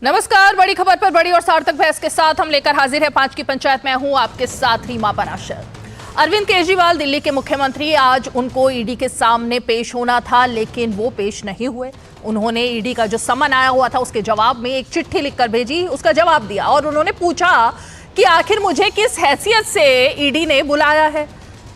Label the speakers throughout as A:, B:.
A: नमस्कार। बड़ी खबर पर बड़ी और सार्थक बहस के साथ हम लेकर हाजिर है 5 की पंचायत। मैं हूं आपके साथ रीमा पराशर। अरविंद केजरीवाल दिल्ली के मुख्यमंत्री, आज उनको ईडी के सामने पेश होना था लेकिन वो पेश नहीं हुए। उन्होंने ईडी का जो समन आया हुआ था उसके जवाब में एक चिट्ठी लिखकर भेजी, उसका जवाब दिया और उन्होंने पूछा कि आखिर मुझे किस हैसियत से ईडी ने बुलाया है।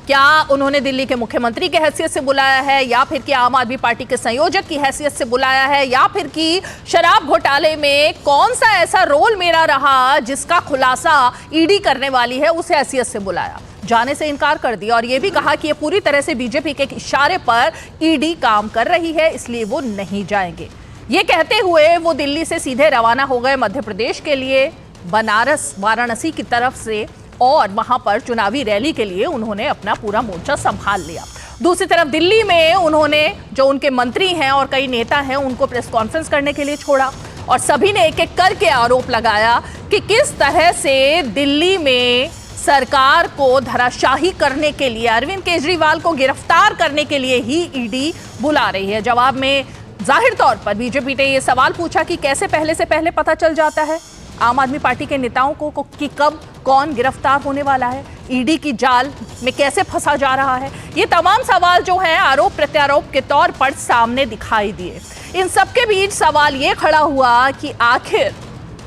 A: क्या उन्होंने दिल्ली के मुख्यमंत्री की हैसियत से बुलाया है, या फिर कि आम आदमी पार्टी के संयोजक की हैसियत से बुलाया है, या फिर कि शराब घोटाले में कौन सा ऐसा रोल मेरा रहा जिसका खुलासा ईडी करने वाली है, उस हैसियत से बुलाया। जाने से इनकार कर दिया और यह भी कहा कि ये पूरी तरह से बीजेपी के इशारे पर ईडी काम कर रही है, इसलिए वो नहीं जाएंगे। ये कहते हुए वो दिल्ली से सीधे रवाना हो गए मध्य प्रदेश के लिए, बनारस वाराणसी की तरफ से, और वहां पर चुनावी रैली के लिए उन्होंने अपना पूरा मोर्चा संभाल लिया। दूसरी तरफ दिल्ली में उन्होंने जो उनके मंत्री हैं और कई नेता हैं उनको प्रेस कॉन्फ्रेंस करने के लिए छोड़ा और सभी ने एक एक करके आरोप लगाया कि किस तरह से दिल्ली में सरकार को धराशाही करने के लिए, अरविंद केजरीवाल को गिरफ्तार करने के लिए ही ईडी बुला रही है। जवाब में जाहिर तौर पर बीजेपी ने यह सवाल पूछा कि कैसे पहले से पहले पता चल जाता है आम आदमी पार्टी के नेताओं को कि कब कौन गिरफ्तार होने वाला है, ईडी की जाल में कैसे फंसा जा रहा है। ये तमाम सवाल जो हैं आरोप प्रत्यारोप के तौर पर सामने दिखाई दिए। इन सबके बीच सवाल ये खड़ा हुआ कि आखिर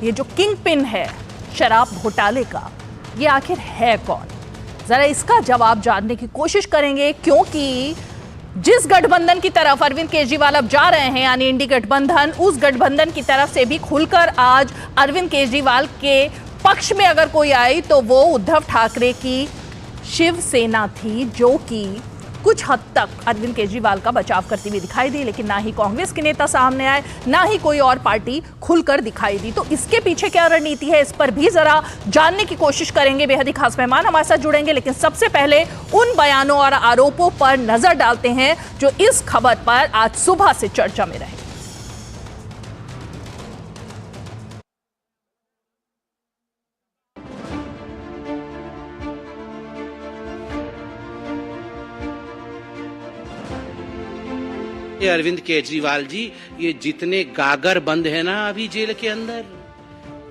A: ये जो किंग पिन है शराब घोटाले का, ये आखिर है कौन। जरा इसका जवाब जानने की कोशिश करेंगे, क्योंकि जिस गठबंधन की तरफ अरविंद केजरीवाल अब जा रहे हैं यानी इंडी गठबंधन, उस गठबंधन की तरफ से भी खुलकर आज अरविंद केजरीवाल के पक्ष में अगर कोई आई तो वो उद्धव ठाकरे की शिवसेना थी, जो कि कुछ हद तक अरविंद केजरीवाल का बचाव करती हुई दिखाई दी। लेकिन ना ही कांग्रेस के नेता सामने आए, ना ही कोई और पार्टी खुलकर दिखाई दी। तो इसके पीछे क्या रणनीति है, इस पर भी जरा जानने की कोशिश करेंगे। बेहद ही खास मेहमान हमारे साथ जुड़ेंगे, लेकिन सबसे पहले उन बयानों और आरोपों पर नजर डालते हैं जो इस खबर पर आज सुबह से चर्चा में रहे।
B: ये अरविंद केजरीवाल जी, ये जितने गागर बंद है ना अभी जेल के अंदर,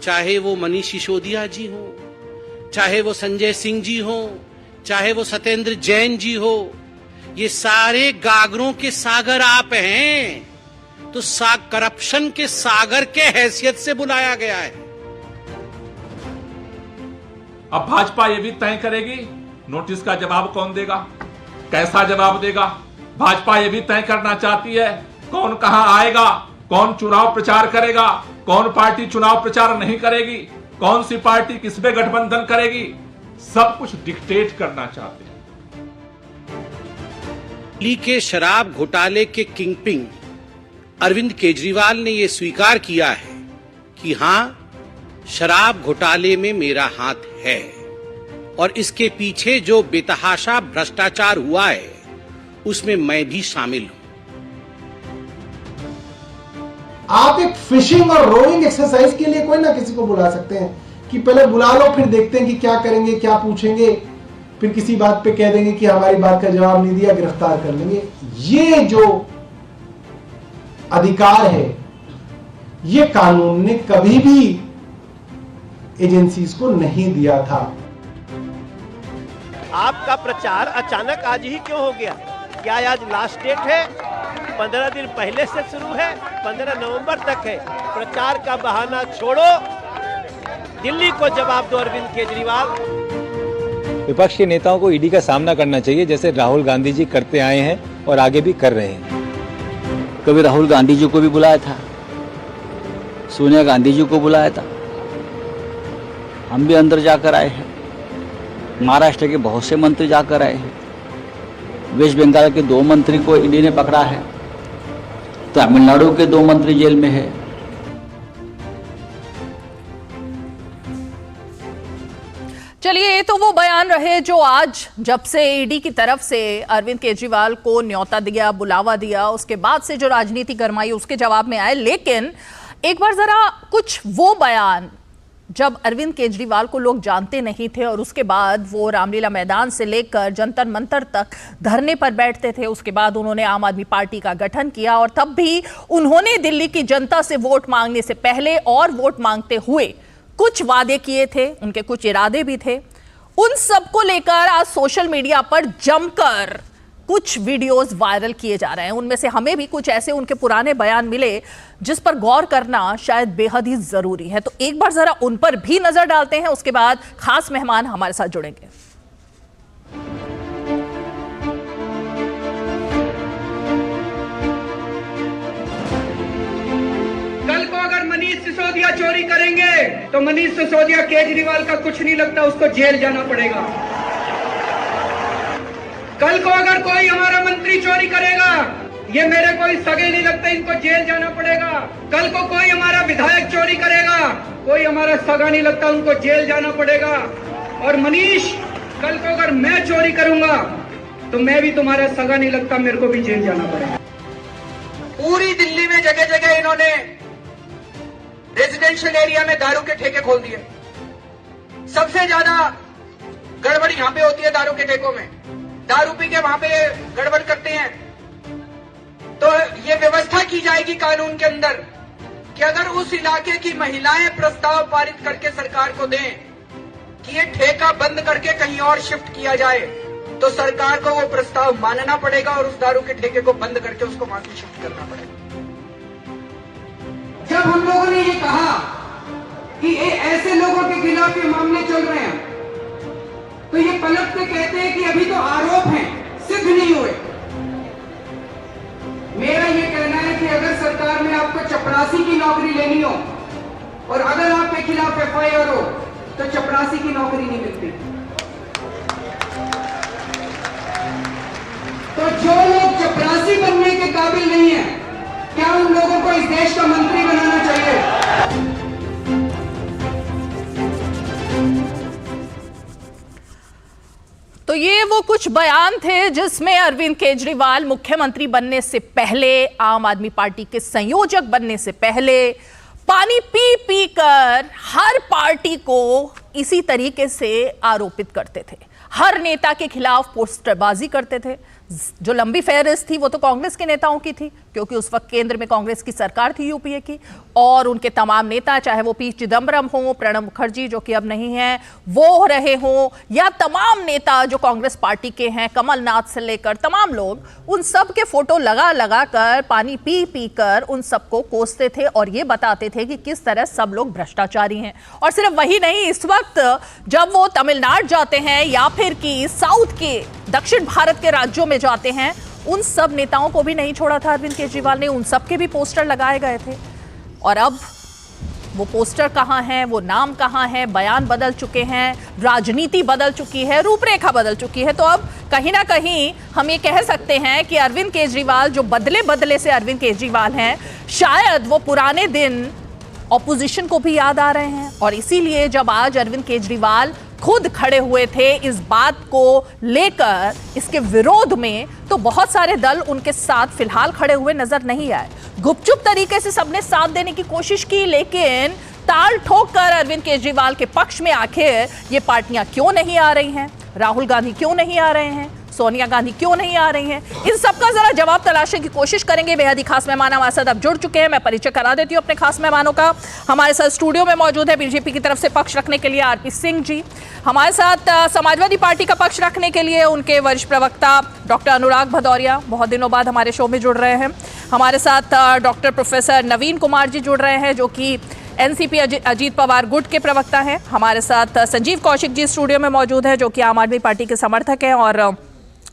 B: चाहे वो मनीष सिसोदिया जी हो, चाहे वो संजय सिंह जी हो, चाहे वो सत्येंद्र जैन जी हो, ये सारे गागरों के सागर आप हैं। तो करप्शन के सागर के हैसियत से बुलाया गया है।
C: अब भाजपा ये भी तय करेगी नोटिस का जवाब कौन देगा, कैसा जवाब देगा। भाजपा ये भी तय करना चाहती है कौन कहां आएगा, कौन चुनाव प्रचार करेगा, कौन पार्टी चुनाव प्रचार नहीं करेगी, कौन सी पार्टी किसमें गठबंधन करेगी, सब कुछ डिक्टेट करना चाहते हैं।
B: दिल्ली के शराब घोटाले के किंगपिन अरविंद केजरीवाल ने यह स्वीकार किया है कि हां, शराब घोटाले में मेरा हाथ है और इसके पीछे जो बेतहाशा भ्रष्टाचार हुआ है उसमें मैं भी शामिल हूं।
D: आप एक फिशिंग और रोइंग एक्सरसाइज के लिए कोई ना किसी को बुला सकते हैं कि पहले बुला लो, फिर देखते हैं कि क्या करेंगे, क्या पूछेंगे, फिर किसी बात पे कह देंगे कि हमारी बात का जवाब नहीं दिया, गिरफ्तार कर लेंगे। ये जो अधिकार है ये कानून ने कभी भी एजेंसीज को नहीं दिया था।
E: आपका प्रचार अचानक आज ही क्यों हो गया? क्या आज लास्ट डेट है? 15 दिन पहले से शुरू है, 15 नवंबर तक है। प्रचार का बहाना छोड़ो, दिल्ली को जवाब दो अरविंद केजरीवाल।
F: विपक्ष के नेताओं को ईडी का सामना करना चाहिए, जैसे राहुल गांधी जी करते आए हैं और आगे भी कर रहे हैं।
G: कभी राहुल गांधी जी को भी बुलाया था, सोनिया गांधी जी को बुलाया था, हम भी अंदर जाकर आए हैं। महाराष्ट्र के बहुत से मंत्री जाकर आए हैं, वेस्ट बंगाल के 2 मंत्री को ईडी ने पकड़ा है, तमिलनाडु के 2 मंत्री जेल में है।
A: चलिए, ये तो वो बयान रहे जो आज जब से ईडी की तरफ से अरविंद केजरीवाल को न्योता दिया, बुलावा दिया, उसके बाद से जो राजनीति गरमाई उसके जवाब में आए। लेकिन एक बार जरा कुछ वो बयान जब अरविंद केजरीवाल को लोग जानते नहीं थे और उसके बाद वो रामलीला मैदान से लेकर जंतर मंतर तक धरने पर बैठते थे। उसके बाद उन्होंने आम आदमी पार्टी का गठन किया और तब भी उन्होंने दिल्ली की जनता से वोट मांगने से पहले और वोट मांगते हुए कुछ वादे किए थे, उनके कुछ इरादे भी थे। उन सबको लेकर आज सोशल मीडिया पर जमकर कुछ वीडियोस वायरल किए जा रहे हैं। उनमें से हमें भी कुछ ऐसे उनके पुराने बयान मिले जिस पर गौर करना शायद बेहद ही जरूरी है। तो एक बार जरा उन पर भी नजर डालते हैं, उसके बाद खास मेहमान हमारे साथ जुड़ेंगे।
H: कल को अगर मनीष सिसोदिया चोरी करेंगे तो मनीष सिसोदिया केजरीवाल का कुछ नहीं लगता, उसको जेल जाना पड़ेगा। कल को अगर कोई हमारा मंत्री चोरी करेगा, ये मेरे कोई सगे नहीं लगते, इनको जेल जाना पड़ेगा। कल को कोई हमारा विधायक चोरी करेगा, कोई हमारा सगा नहीं लगता, उनको जेल जाना पड़ेगा। और मनीष, कल को अगर मैं चोरी करूंगा तो मैं भी तुम्हारा सगा नहीं लगता, मेरे को भी जेल जाना पड़ेगा।
I: पूरी दिल्ली में जगह जगह इन्होंने रेजिडेंशियल एरिया में दारू के ठेके खोल दिए। सबसे ज्यादा गड़बड़ यहां पे होती है दारू के ठेकों में। दारू पी के वहां पे गड़बड़ करते हैं। तो ये व्यवस्था की जाएगी कानून के अंदर कि अगर उस इलाके की महिलाएं प्रस्ताव पारित करके सरकार को दें कि ये ठेका बंद करके कहीं और शिफ्ट किया जाए, तो सरकार को वो प्रस्ताव मानना पड़ेगा और उस दारू के ठेके को बंद करके उसको वहां से शिफ्ट करना पड़ेगा।
H: जब हम लोगों ने ये कहा कि ये ऐसे लोगों के खिलाफ ये मामले चल रहे हैं, तो ये पलट के कहते हैं कि अभी तो आरोप हैं, सिद्ध नहीं हुए। मेरा ये कहना है कि अगर सरकार में आपको चपरासी की नौकरी लेनी हो और अगर आपके खिलाफ एफआईआर हो तो चपरासी की नौकरी नहीं मिलती। तो जो लोग चपरासी बनने के काबिल नहीं है, क्या उन लोगों को इस देश का मंत्री बनाना चाहिए?
A: तो ये वो कुछ बयान थे जिसमें अरविंद केजरीवाल मुख्यमंत्री बनने से पहले, आम आदमी पार्टी के संयोजक बनने से पहले पानी पी पी कर हर पार्टी को इसी तरीके से आरोपित करते थे। हर नेता के खिलाफ पोस्टरबाजी करते थे। जो लंबी फहरिस्त थी वो तो कांग्रेस के नेताओं की थी, क्योंकि उस वक्त केंद्र में कांग्रेस की सरकार थी यूपीए की, और उनके तमाम नेता, चाहे वो पी चिदम्बरम हो, प्रणब मुखर्जी जो कि अब नहीं है वो रहे हो, या तमाम नेता जो कांग्रेस पार्टी के हैं, कमलनाथ से लेकर तमाम लोग, उन सब के फोटो लगा लगा कर पानी पी पी कर उन सबको कोसते थे और ये बताते थे कि किस तरह सब लोग भ्रष्टाचारी हैं। और सिर्फ वही नहीं, इस वक्त जब वो तमिलनाडु जाते हैं या फिर कि साउथ के दक्षिण भारत के राज्यों में जाते हैं, उन सब नेताओं को भी नहीं छोड़ा था अरविंद केजरीवाल ने। उन सब के भी पोस्टर लगाए गए थे। और अब वो पोस्टर कहां हैं, वो नाम कहां है, बयान बदल चुके हैं, राजनीति बदल चुकी है, रूपरेखा बदल चुकी है। तो अब कहीं ना कहीं हम ये कह सकते हैं कि अरविंद केजरीवाल जो बदले बदले से अरविंद केजरीवाल हैं, शायद वो पुराने दिन ऑपोजिशन को भी याद आ रहे हैं। और इसीलिए जब आज अरविंद केजरीवाल खुद खड़े हुए थे इस बात को लेकर, इसके विरोध में, तो बहुत सारे दल उनके साथ फिलहाल खड़े हुए नजर नहीं आए। गुपचुप तरीके से सबने साथ देने की कोशिश की, लेकिन ताल ठोक कर अरविंद केजरीवाल के पक्ष में आखिर ये पार्टियां क्यों नहीं आ रही हैं, राहुल गांधी क्यों नहीं आ रहे हैं, सोनिया गांधी क्यों नहीं आ रही हैं, इन सबका जरा जवाब तलाशने की कोशिश करेंगे। बेहद ही खास मेहमान हमारे साथ अब जुड़ चुके हैं। मैं परिचय करा देती हूँ अपने खास मेहमानों का। हमारे साथ स्टूडियो में मौजूद है बीजेपी की तरफ से पक्ष रखने के लिए आरपी सिंह जी, हमारे साथ समाजवादी पार्टी का पक्ष रखने के लिए उनके वरिष्ठ प्रवक्ता डॉक्टर अनुराग भदौरिया बहुत दिनों बाद हमारे शो में जुड़ रहे हैं, हमारे साथ डॉक्टर प्रोफेसर नवीन कुमार जी जुड़ रहे हैं जो कि एनसीपी अजीत पवार गुट के प्रवक्ता हैं, हमारे साथ संजीव कौशिक जी स्टूडियो में मौजूद है जो कि आम आदमी पार्टी के समर्थक हैं, और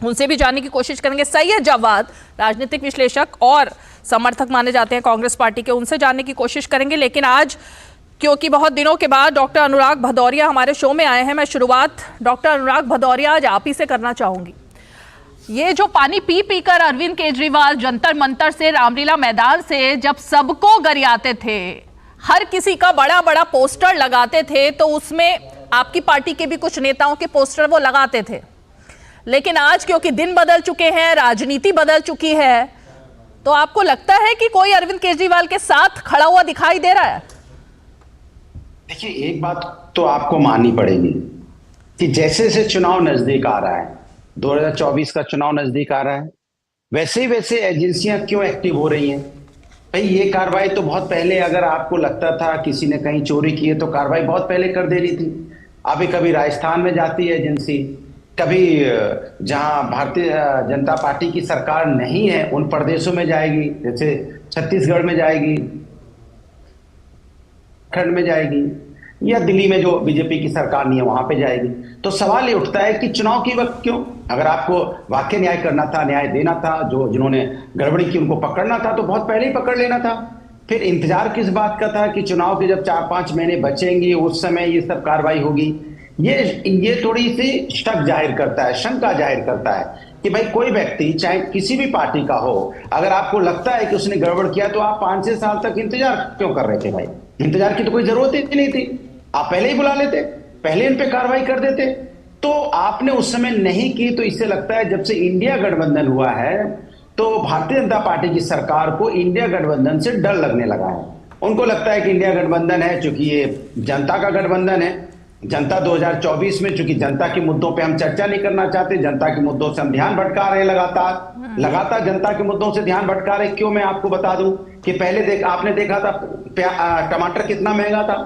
A: उनसे भी जानने की कोशिश करेंगे। सैयद जवाद राजनीतिक विश्लेषक और समर्थक माने जाते हैं कांग्रेस पार्टी के, उनसे जानने की कोशिश करेंगे। लेकिन आज क्योंकि बहुत दिनों के बाद डॉक्टर अनुराग भदौरिया हमारे शो में आए हैं, मैं शुरुआत डॉक्टर अनुराग भदौरिया आज आप ही से करना चाहूंगी। ये जो पानी पी पी कर अरविंद केजरीवाल जंतर मंतर से, रामलीला मैदान से जब सबको गरियाते थे, हर किसी का बड़ा बड़ा पोस्टर लगाते थे, तो उसमें आपकी पार्टी के भी कुछ नेताओं के पोस्टर वो लगाते थे। लेकिन आज क्योंकि दिन बदल चुके हैं, राजनीति बदल चुकी है, तो आपको लगता है कि कोई अरविंद केजरीवाल के साथ खड़ा हुआ दिखाई दे रहा है?
J: देखिए, एक बात तो आपको माननी पड़ेगी कि जैसे जैसे चुनाव नजदीक आ रहा है, 2024 का चुनाव नजदीक आ रहा है, वैसे ही वैसे एजेंसियां क्यों एक्टिव हो रही हैं? भाई, ये कार्रवाई तो बहुत पहले, अगर आपको लगता था किसी ने कहीं चोरी की है तो कार्रवाई बहुत पहले कर दे रही थी। अभी कभी राजस्थान में जाती है एजेंसी, कभी जहां भारतीय जनता पार्टी की सरकार नहीं है उन प्रदेशों में जाएगी, जैसे छत्तीसगढ़ में जाएगी, खंड में जाएगी, या दिल्ली में जो बीजेपी की सरकार नहीं है वहां पे जाएगी। तो सवाल ये उठता है कि चुनाव के वक्त क्यों? अगर आपको वाकई न्याय करना था, न्याय देना था, जिन्होंने गड़बड़ी की उनको पकड़ना था तो बहुत पहले ही पकड़ लेना था। फिर इंतजार किस बात का था कि चुनाव के जब 4-5 महीने बचेंगे उस समय ये सब कार्रवाई होगी? ये थोड़ी सी शक जाहिर करता है, शंका जाहिर करता है कि भाई कोई व्यक्ति चाहे किसी भी पार्टी का हो, अगर आपको लगता है कि उसने गड़बड़ किया तो आप 5-6 साल तक इंतजार क्यों कर रहे थे? भाई, इंतजार की तो कोई जरूरत ही नहीं थी, आप पहले ही बुला लेते, पहले इन पे कार्रवाई कर देते। तो आपने उस समय नहीं की, तो इससे लगता है जब से इंडिया गठबंधन हुआ है तो भारतीय जनता पार्टी की सरकार को इंडिया गठबंधन से डर लगने लगा है। उनको लगता है कि इंडिया गठबंधन है, चूंकि ये जनता का गठबंधन है, जनता 2024 में, चूंकि जनता के मुद्दों पे हम चर्चा नहीं करना चाहते, जनता के मुद्दों से हम ध्यान भटका रहे हैं, लगातार जनता के मुद्दों से ध्यान भटका रहे। क्यों? मैं आपको बता दूं कि पहले आपने देखा था टमाटर कितना महंगा था,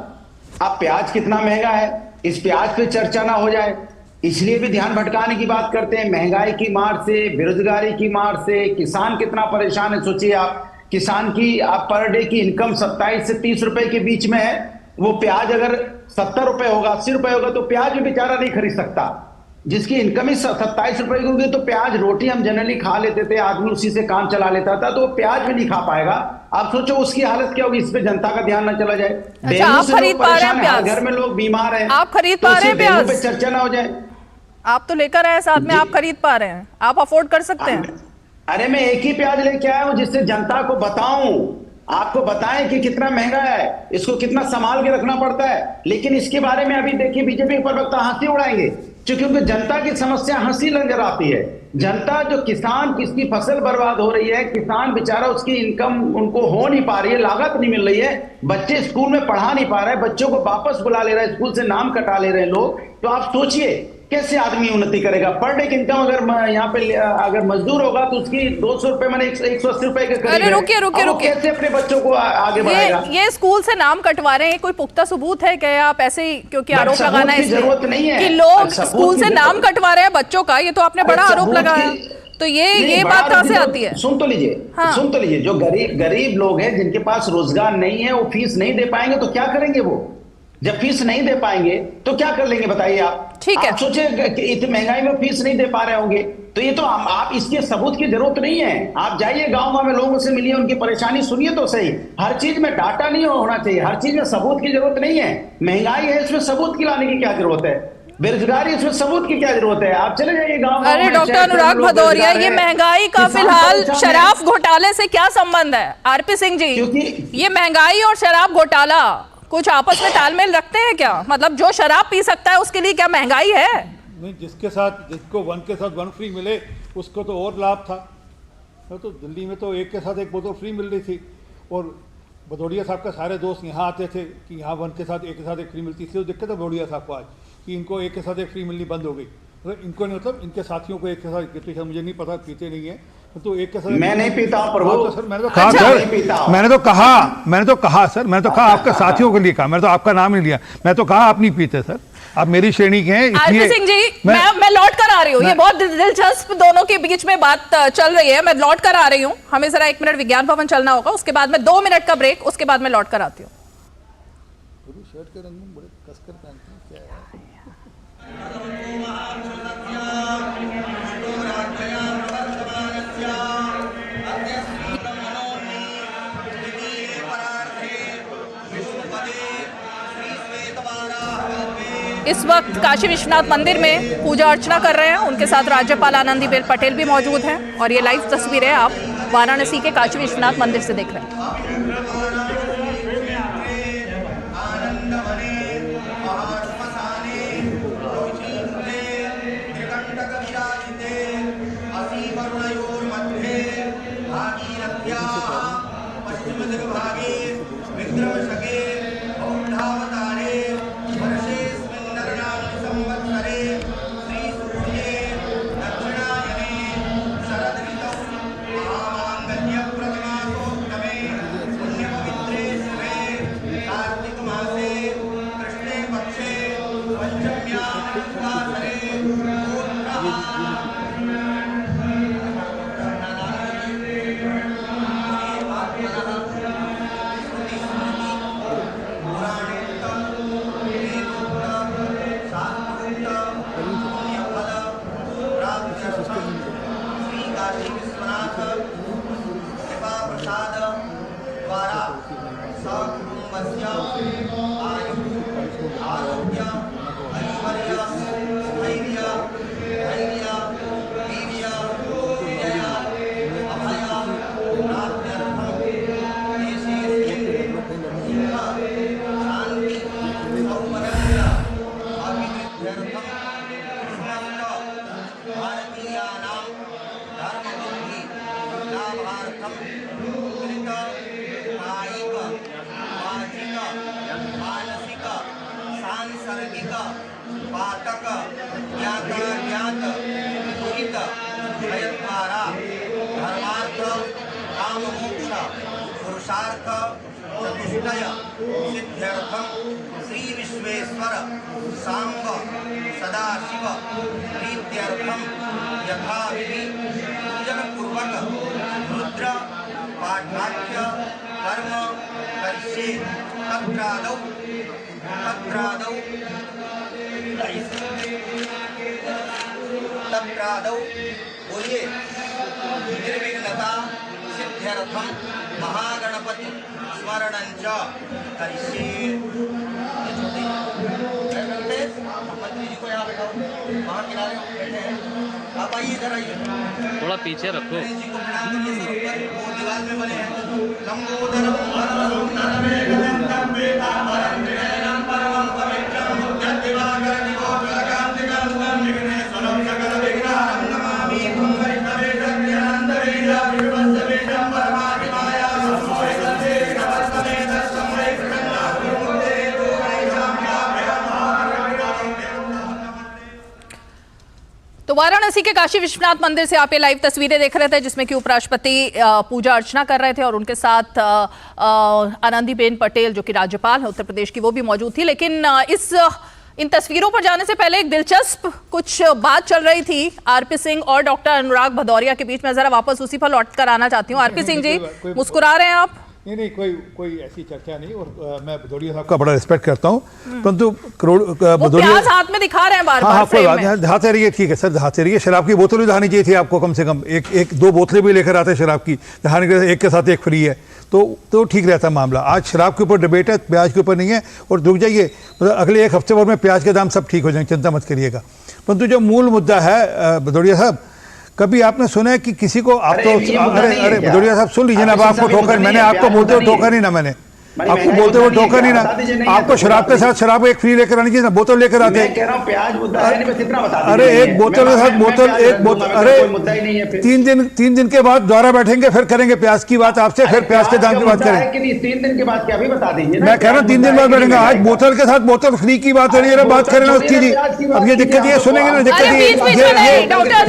J: अब प्याज कितना महंगा है, इस प्याज पे चर्चा ना हो जाए इसलिए भी ध्यान भटकाने की बात करते हैं। महंगाई की मार से, बेरोजगारी की मार से किसान कितना परेशान है। सोचिए आप, किसान की आप पर डे की इनकम 27 से 30 रुपए के बीच में है, वो प्याज अगर 70 रुपए होगा, 80 रुपए होगा तो प्याज भी बेचारा नहीं खरीद सकता। जिसकी इनकम ही 27 रुपए की होगी तो प्याज, रोटी हम जनरली खा लेते थे, आदमी उसी से काम चला लेता था, तो प्याज भी नहीं खा पाएगा। आप सोचो उसकी हालत क्या होगी, इस पे जनता का ध्यान ना चला जाए।
A: अच्छा, आप खरीद पा रहे हैं प्याज?
J: घर में लोग बीमार हैं,
A: आप खरीद पा रहे हैं प्याज?
J: पे चर्चा ना हो जाए।
A: आप तो लेकर आए साथ में, आप खरीद पा रहे हैं, आप अफोर्ड कर सकते हैं?
J: अरे मैं एक ही प्याज लेके आया हूं जिससे जनता को बताऊं, आपको बताएं कि कितना महंगा है, इसको कितना संभाल के रखना पड़ता है। लेकिन इसके बारे में अभी देखिए बीजेपी के प्रवक्ता हंसी उड़ाएंगे, क्योंकि उनको जनता की समस्या हंसी नजर आती है। जनता, जो किसान, किसकी फसल बर्बाद हो रही है, किसान बेचारा, उसकी इनकम उनको हो नहीं पा रही है, लागत नहीं मिल रही है, बच्चे स्कूल में पढ़ा नहीं पा रहे, बच्चों को वापस बुला ले रहे हैं, स्कूल से नाम कटा ले रहे हैं लोग। तो आप सोचिए कैसे आदमी उन्नति करेगा? पर डे की इनकम अगर यहाँ पे अगर मजदूर होगा तो उसकी 200 रुपए मैंने 180 रुपए के करीब।
A: अरे रुकिए,
J: कैसे अपने बच्चों को आगे बढ़ाएगा?
A: ये स्कूल से नाम कटवा रहे हैं, कोई पुख्ता सबूत है क्या? आप ऐसे ही क्योंकि आरोप लगाना है
J: जरूरत नहीं है
A: कि लोग स्कूल से नाम कटवा रहे हैं बच्चों का, ये तो आपने बड़ा आरोप लगाया। तो ये बात कहां से आती है?
J: सुन तो लीजिए, जो गरीब लोग हैं जिनके पास रोजगार नहीं है, वो फीस नहीं दे पाएंगे तो क्या करेंगे? वो जब फीस नहीं दे पाएंगे तो क्या कर लेंगे बताइए आप?
A: ठीक है,
J: आप सोचिए इतनी महंगाई में फीस नहीं दे पा रहे होंगे, तो ये तो आप इसके सबूत की जरूरत नहीं है। आप जाइए गांव में लोगों से मिलिए, उनकी परेशानी सुनिए तो सही। हर चीज में डाटा नहीं होना चाहिए, हर चीज में सबूत की जरूरत नहीं है। महंगाई है, इसमें सबूत की लाने की क्या जरूरत है? बेरोजगारी, इसमें सबूत की क्या जरूरत है? आप चले जाइए गाँव।
A: अरे डॉक्टर अनुराग भदौरिया, ये महंगाई का फिलहाल शराब घोटाले से क्या संबंध है? आरपी सिंह जी, ये महंगाई और शराब घोटाला कुछ आपस में तालमेल रखते हैं क्या? मतलब जो शराब पी सकता है उसके लिए क्या महंगाई है?
K: नहीं, जिसको वन के साथ वन फ्री मिले उसको तो और लाभ था। तो दिल्ली में तो एक के साथ एक बोतल फ्री मिल रही थी, और भदौरिया साहब का सारे दोस्त यहाँ आते थे कि यहाँ वन के साथ एक फ्री मिलती, इसलिए दिक्कत है भदौरिया साहब को आज कि इनको एक के साथ एक फ्री मिलनी बंद हो गई। तो इनको नहीं, मतलब इनके साथियों को एक के साथ, मुझे नहीं पता, पीते नहीं है तो एक के साथ।
J: मैं नहीं पीता हूं प्रभु।
K: तो सर मैंने तो कहा सर, मैंने तो कहा सर, मैंने तो कहा आपके साथियों के लिए कहा, मैंने तो आपका नाम नहीं लिया, मैं तो कहा आप नहीं पीते सर, आप मेरी श्रेणी के हैं इसलिए।
A: सिंह जी, मैं लौट कर आ रही हूँ, ये बहुत दिलचस्प दोनों के बीच में बात चल रही है, मैं लौट कर आ रही हूँ। हमें जरा 1 मिनट विज्ञान भवन चलना होगा, उसके बाद में 2 मिनट का ब्रेक, उसके बाद मैं लौट कर आती हूँ।
K: शर्ट के रंग में बड़े कसकर पहनते हैं, क्या है?
A: इस वक्त काशी विश्वनाथ मंदिर में पूजा अर्चना कर रहे हैं, उनके साथ राज्यपाल आनंदीबेन पटेल भी मौजूद हैं, और ये लाइव तस्वीरें आप वाराणसी के काशी विश्वनाथ मंदिर से देख रहे हैं।
L: पश्चिम दिग्भागे विद्रवशके औंधावतारे
I: घातक ज्ञात ज्ञात दुरित भयद्वारा धर्मार्थ काम मोक्ष पुरुषार्थ चतुष्टय सिद्ध्यर्थम श्री विश्वेश्वर सांब सदाशिव प्रीत्यर्थम यथाविधि पूजन पूर्वक रुद्र पाठाख्य कर्म करिष्ये तत्रादौ बोलिए निर्विघ्नता सिद्ध्यर्थम महागणपति स्मरणंच करिष्ये। मंत्री जी को यहाँ बैठाओ, वहाँ किनारे बैठे हैं, आप आइए इधर आइए,
L: थोड़ा पीछे रखो।
I: गणेश जी को प्रणाम करिए सर ऊपर, वो दीवार में बने हैं लंबोदरम वरदं तनवेदनं पीताम्बरं त्रिनयनं परमं पवित्रं मुक्तदिवाकरनिकोटकान्तिकल्पं विघ्नेश्वरं सकलविघ्नहरं नमामि कुम्भरितवेदज्ञानन्दवेद विभवसवेदं परमादिमाया सम्मोहितसे विघ्नवसमेत सम्मय कृष्णनाथमुदे
A: तो वाराणसी के काशी विश्वनाथ मंदिर से आप ये लाइव तस्वीरें देख रहे थे, जिसमें कि उपराष्ट्रपति पूजा अर्चना कर रहे थे और उनके साथ आनंदीबेन पटेल जो कि राज्यपाल है उत्तर प्रदेश की, वो भी मौजूद थी। लेकिन इन तस्वीरों पर जाने से पहले एक दिलचस्प कुछ बात चल रही थी आरपी सिंह और डॉक्टर अनुराग भदौरिया के बीच में। जरा वापस उसी पर लौट कर आना चाहती हूँ। आरपी सिंह जी, मुस्कुरा रहे हैं आप?
K: नहीं, कोई ऐसी चर्चा नहीं, और मैं भदौरिया साहब का बड़ा रिस्पेक्ट करता हूँ, परंतु
A: भदौरिया हाथ में दिखा रहे हैं बार-बार।
K: हाँ, कोई बात नहीं, दिखाते रहिए, ठीक है सर, दिखाते रहिए। शराब की बोतल भी दिखानी चाहिए थी आपको, कम से कम एक दो बोतलें भी लेकर आते शराब की, दिखाने के एक के साथ एक फ्री है तो ठीक रहता मामला। आज शराब के ऊपर डिबेट है, प्याज के ऊपर नहीं है। और रुक जाइए, मतलब अगले एक हफ्ते भर में प्याज के दाम सब ठीक हो जाएंगे, चिंता मत करिएगा। परंतु जो मूल मुद्दा है भदौरिया साहब, कभी आपने सुना है कि किसी को आप तो अरे भदौरिया साहब सुन लीजिए ना, अब आपको ठोकर, मैंने आपको बोलते हुए ठोका नहीं ना, मैंने आपको बोलते हुए ठोका नहीं ना। आपको शराब के साथ शराब एक फ्री लेकर आनी चाहिए ना, बोतल लेकर आते। अरे एक बोतल के साथ बोतल, एक बोतल, अरे 3 दिन के बाद दोबारा बैठेंगे, फिर करेंगे प्याज की बात आपसे, फिर प्याज के दाम की बात करेंगे।
J: 3 दिन के बाद क्या भी बता दीजिए।
K: मैं कह रहा हूँ 3 दिन बाद बैठेंगे। आज बोतल के साथ बोतल फ्री की बात हो रही है, बात करें ना उसकी जी। अब ये दिक्कत ये सुनेंगे ना, दिक्कत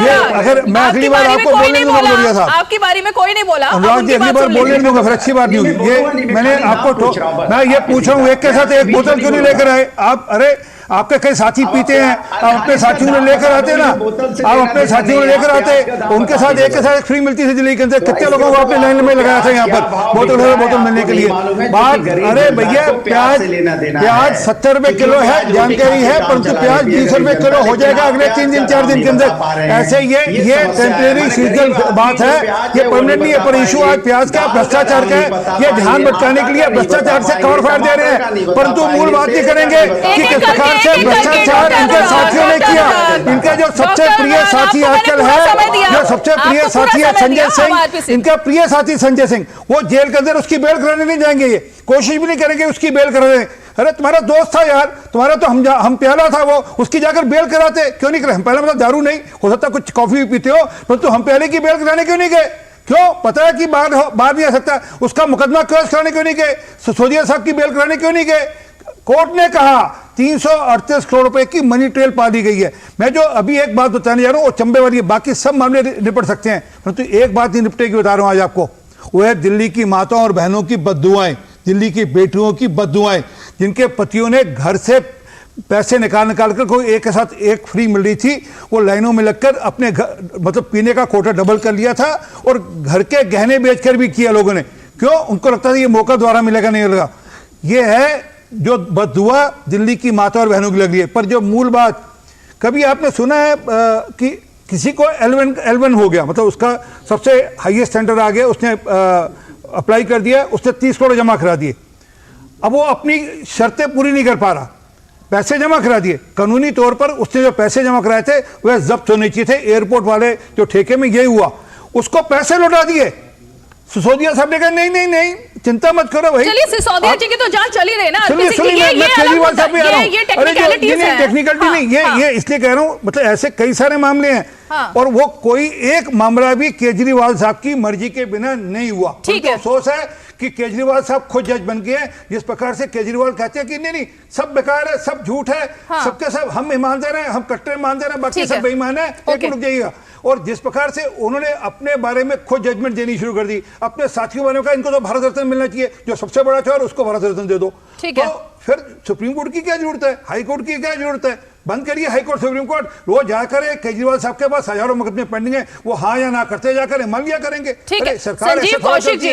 K: ये अगर मैं अगली बार आपको बोलने दूंगा भदौरिया साहब,
A: आपकी बारी में कोई नहीं बोला,
K: अनुराग जी अगली बार बोलने दूंगा, फिर अच्छी बात नहीं होगी। ये मैंने आपको मैं ये पूछ रहा हूँ, एक के साथ एक बोतल क्यों नहीं लेकर आए आप? अरे आपके कई साथी पीते हैं, आप अपने साथियों में लेकर आते ना, आप अपने साथियों में लेकर आते, उनके साथ एक के साथ एक फ्री मिलती थी दिल्ली के अंदर। कितने लोगों को आपने लाइन में लगाया था यहाँ पर बोतल मिलने के लिए? बात, अरे भैया प्याज 70 रुपए किलो है, जानकारी है, परंतु प्याज 20 रुपए किलो हो जाएगा अगले 3 दिन 4 दिन के अंदर। ऐसे ये टेम्परेरी सीजनल बात है, ये परमानेंट नहीं है। पर इशू आज प्याज का भ्रष्टाचार का है, ये ध्यान भटकाने के लिए भ्रष्टाचार से कवर फायर दे रहे हैं, परंतु मूल बात नहीं करेंगे कि किस प्रकार से भ्रष्टाचार इनके साथियों ने किया। इनका जो सबसे प्रिय साथी आजकल है, जो सबसे प्रिय साथी है संजय सिंह, इनका प्रिय साथी संजय सिंह, वो जेल के अंदर उसकी बेल कराने नहीं जाएंगे, ये कोशिश भी नहीं करेंगे उसकी बेल कराने। अरे तुम्हारा दोस्त था यार, तुम्हारा तो हम प्याला था वो, उसकी जाकर बेल कराते क्यों नहीं करे? हम पहले मतलब दारू नहीं हो सकता, कुछ कॉफी भी पीते हो, परंतु हम पहले की बेल कराने क्यों नहीं गए? क्यों? पता है कि बाहर नहीं आ सकता, उसका मुकदमा क्लोज कराने क्यों नहीं गए? सिसोदिया साहब की बेल कराने क्यों नहीं गए? कोर्ट ने कहा 338 करोड़ रुपए की मनी ट्रेल पा दी गई है। मैं जो अभी एक बात बताने जा रहा हूं, वो चंबे वाली है, बाकी सब मामले निपट सकते हैं, परंतु एक बात नहीं निपटेगी, बता रहा हूं आज आपको। वो है दिल्ली की माताओं और बहनों की बद्दुआएं, दिल्ली की बेटियों की बद्दुआएं, जिनके पतियों ने घर से पैसे निकाल कर कोई एक के साथ एक फ्री मिल रही थी, वो लाइनों में लगकर अपने घर मतलब पीने का कोटा डबल कर लिया था, और घर के गहने बेचकर भी किया लोगों ने। क्यों? उनको लगता था ये मौका दोबारा मिलेगा, नहीं मिलेगा। ये है जो बददुआ दिल्ली की माता और बहनों की लग रही है। पर जो मूल बात, कभी आपने सुना है कि किसी को L1 हो गया, मतलब उसका सबसे हाईएस्ट स्टैंडर्ड आ गया, उसने अप्लाई कर दिया, उसने 30 करोड़ जमा करा दिए, अब वो अपनी शर्तें पूरी नहीं कर पा रहा, पैसे जमा करा दिए। कानूनी तौर पर उसने जो पैसे जमा कराए थे वह जब्त होने चाहिए थे। एयरपोर्ट वाले जो ठेके में यही हुआ, उसको पैसे लौटा दिए। सिसोदिया साहब ने कहा नहीं चिंता मत करो भाई।
A: चलिए, सिसोदिया जी की तो जांच चल ही रही है ना।
K: सुनिए मैं केजरीवाल साहब भी आ रहा हूं।
A: ये टेक्निकलिटीज है,
K: टेक्निकलिटी नहीं, ये इसलिए कह रहा हूं, मतलब ऐसे कई सारे मामले हैं, और वो कोई एक मामला भी केजरीवाल साहब की मर्जी के बिना नहीं हुआ।
A: ठीक है,
K: अफसोस है कि केजरीवाल साहब खुद जज बन गए हैं। जिस प्रकार से केजरीवाल कहते हैं कि नहीं सब बेकार है, सब झूठ है, सबके सब हम ईमानदार हैं, हम कट्टर ईमानदार हैं, बाकी सब बेईमान है, एक रुक जाइएगा। और जिस प्रकार से उन्होंने अपने बारे में खुद जजमेंट देनी शुरू कर दी, अपने साथियों बारे में कहा इनको तो भारत रत्न मिलना चाहिए, जो सबसे बड़ा था उसको भारत रत्न दे दो। तो फिर सुप्रीम कोर्ट की क्या जरूरत है, हाई कोर्ट की क्या जरूरत है? बंद करिए हाई कोर्ट सुप्रीम कोर्ट, रोज जाकर केजरीवाल साहब के पास हजारों मुकदमे पेंडिंग है, वो हाँ या ना करते जाकर मान लिया करेंगे।
A: ठीक है संजीव कौशिक जी,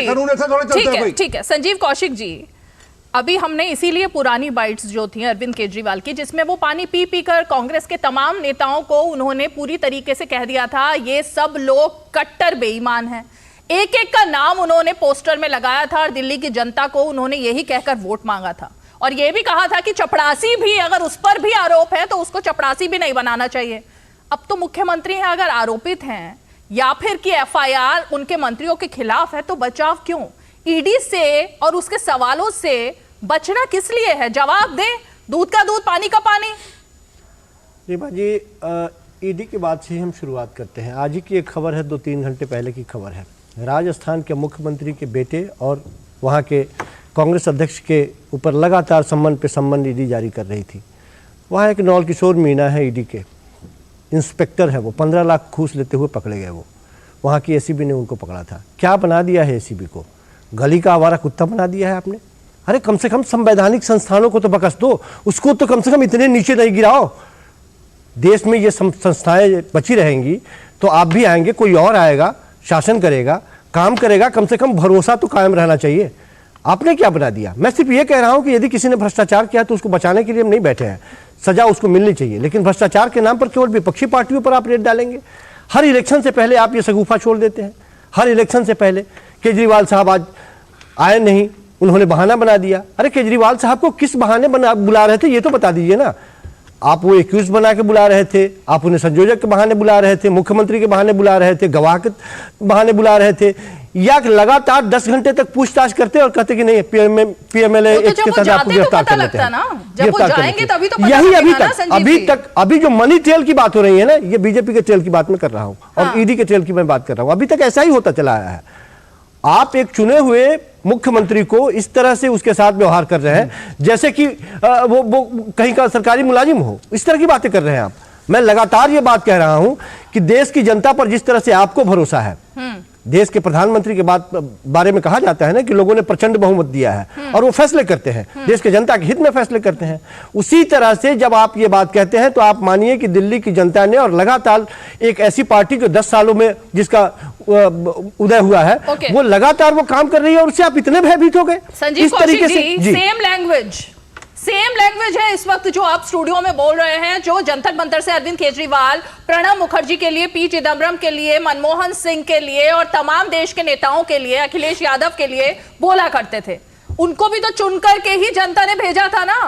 A: ठीक है संजीव कौशिक जी, अभी हमने इसीलिए पुरानी बाइट्स जो थी अरविंद केजरीवाल की, जिसमें वो पानी पी पी कर कांग्रेस के तमाम नेताओं को उन्होंने पूरी तरीके से कह दिया था ये सब लोग कट्टर बेईमान हैं, एक एक का नाम उन्होंने पोस्टर में लगाया था और दिल्ली की जनता को उन्होंने यही कहकर वोट मांगा था और यह भी कहा था कि चपड़ासी भी अगर उस पर भी आरोप है तो उसको चपड़ासी भी नहीं बनाना चाहिए। अब तो मुख्यमंत्री हैं, अगर आरोपित हैं या फिर कि एफआईआर उनके मंत्रियों के खिलाफ है तो बचाव क्यों? ईडी से और उसके सवालों से बचना किस लिए है? जवाब दें, दूध का दूध पानी का पानी।
E: रीमा जी, ईडी की बात से हम शुरुआत करते हैं। आज ही की एक खबर है, 2-3 घंटे पहले की खबर है। राजस्थान के मुख्यमंत्री के बेटे और वहाँ के कांग्रेस अध्यक्ष के ऊपर लगातार सम्मन पे सम्मन ईडी जारी कर रही थी। वहाँ एक नौल किशोर मीणा है, ईडी के इंस्पेक्टर है, वो 15 लाख घूस लेते हुए पकड़े गए। वो वहाँ की एसीबी ने उनको पकड़ा था। क्या बना दिया है एसीबी को? गली का आवारा कुत्ता बना दिया है आपने। अरे कम से कम संवैधानिक संस्थानों को तो बकस दो, उसको तो कम से कम इतने नीचे नहीं गिराओ। देश में ये संस्थाएं बची रहेंगी तो आप भी आएंगे, कोई और आएगा, शासन करेगा, काम करेगा, कम से कम भरोसा तो कायम रहना चाहिए। आपने क्या बना दिया? मैं सिर्फ ये कह रहा हूं कि यदि किसी ने भ्रष्टाचार किया तो उसको बचाने के लिए हम नहीं बैठे हैं, सजा उसको मिलनी चाहिए, लेकिन भ्रष्टाचार के नाम पर केवल विपक्षी पार्टियों पर आप रेड डालेंगे। हर इलेक्शन से पहले आप ये शगुफा छोड़ देते हैं। हर इलेक्शन से पहले केजरीवाल साहब आज आए नहीं, उन्होंने बहाना बना दिया। अरे केजरीवाल साहब को किस बहाने बुला रहे थे ये तो बता दीजिए ना। आप वो एक्यूज बना के बुला रहे थे, आप उन्हें संयोजक के बहाने बुला रहे थे, मुख्यमंत्री के बहाने बुला रहे थे, गवाह के बहाने बुला रहे थे, या लगातार 10 घंटे तक पूछताछ करते और कहते कि नहीं पीएमएलए एक्ट के तहत आपको गिरफ्तार कर लेते हैं। यही अभी जो मनी ट्रेल की बात हो रही है ना, ये बीजेपी के ट्रेल की बात मैं कर रहा हूं और ईडी के ट्रेल की मैं बात कर रहा हूं। अभी तक ऐसा ही होता चला आया है। आप एक चुने हुए मुख्यमंत्री को इस तरह से उसके साथ व्यवहार कर रहे हैं जैसे कि वो कहीं का सरकारी मुलाजिम हो, इस तरह की बातें कर रहे हैं आप। मैं लगातार ये बात कह रहा हूं कि देश की जनता पर जिस तरह से आपको भरोसा है, देश के प्रधानमंत्री के बारे में कहा जाता है ना कि लोगों ने प्रचंड बहुमत दिया है और वो फैसले करते हैं, देश के जनता के हित में फैसले करते हैं। उसी तरह से जब आप ये बात कहते हैं तो आप मानिए कि दिल्ली की जनता ने और लगातार एक ऐसी पार्टी जो 10 सालों में जिसका उदय हुआ है, वो लगातार वो काम कर रही है और उससे आप इतने भयभीत हो गए।
A: इस तरीके से सेम लैंग्वेज है इस वक्त जो आप स्टूडियो में बोल रहे हैं, जो जंतर मंतर से अरविंद केजरीवाल प्रणब मुखर्जी के लिए, पी चिदम्बरम के लिए, मनमोहन सिंह के लिए और तमाम देश के नेताओं के लिए, अखिलेश यादव के लिए बोला करते थे। उनको भी तो चुन करके ही जनता ने भेजा था ना।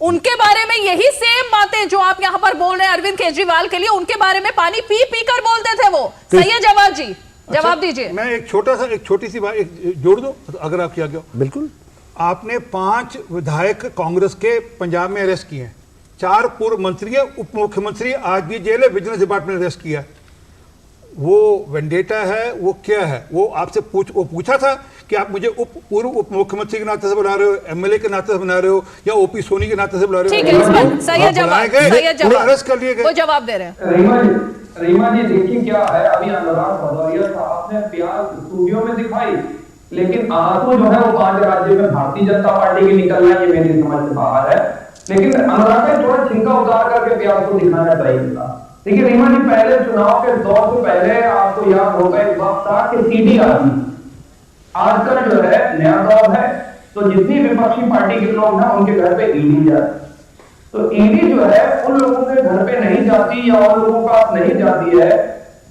A: उनके बारे में यही सेम बातें जो आप यहां पर बोल रहे हैं अरविंद केजरीवाल के लिए, उनके बारे में पानी पी पी कर बोलते थे वो। सही है जवाब जी, जवाब दीजिए।
K: मैं एक छोटी सी बात जोड़ दो अगर आप किया गया।
E: बिल्कुल।
K: आपने 5 विधायक कांग्रेस के पंजाब में अरेस्ट किए हैं, 4 पूर्व मंत्री, उप मुख्यमंत्री आज भी जेल है, विजिलेंस डिपार्टमेंट ने अरेस्ट किया। वो वेंडेटा है, वो क्या है? वो आपसे पूछा था कि आप मुझे पूर्व उप मुख्यमंत्री के नाते से बुला रहे हो, एमएलए के नाते से बना रहे हो या ओपी सोनी के नाते से बुला रहे हो?
A: ठीक है, इस पर सही है जवाब,
K: अरेस्ट कर लिए गए।
A: वो जवाब दे रहे हैं।
H: रीमा जी देखिए क्या है, अभी अनुराग भदौरिया साहब ने प्याज स्टूडियो में दिखाई, लेकिन आंसू जो है वो 5 राज्यों में भारतीय जनता पार्टी की निकल रहा है, ये मेरी समझ से बाहर है। लेकिन अनुराग ने थोड़ा छिलका उतार करके प्याज को दिखाना चाहिए था। देखिए रीमा जी, पहले चुनाव के दौर से पहले आपको याद होगा एक वक्त था कि सीडी आती, आजकल जो है नया दौर है, तो जितनी विपक्षी पार्टी के लोग हैं उनके घर पे ईडी जाती। तो ईडी जो है उन लोगों के घर पे नहीं जाती या उन लोगों का नहीं जाती है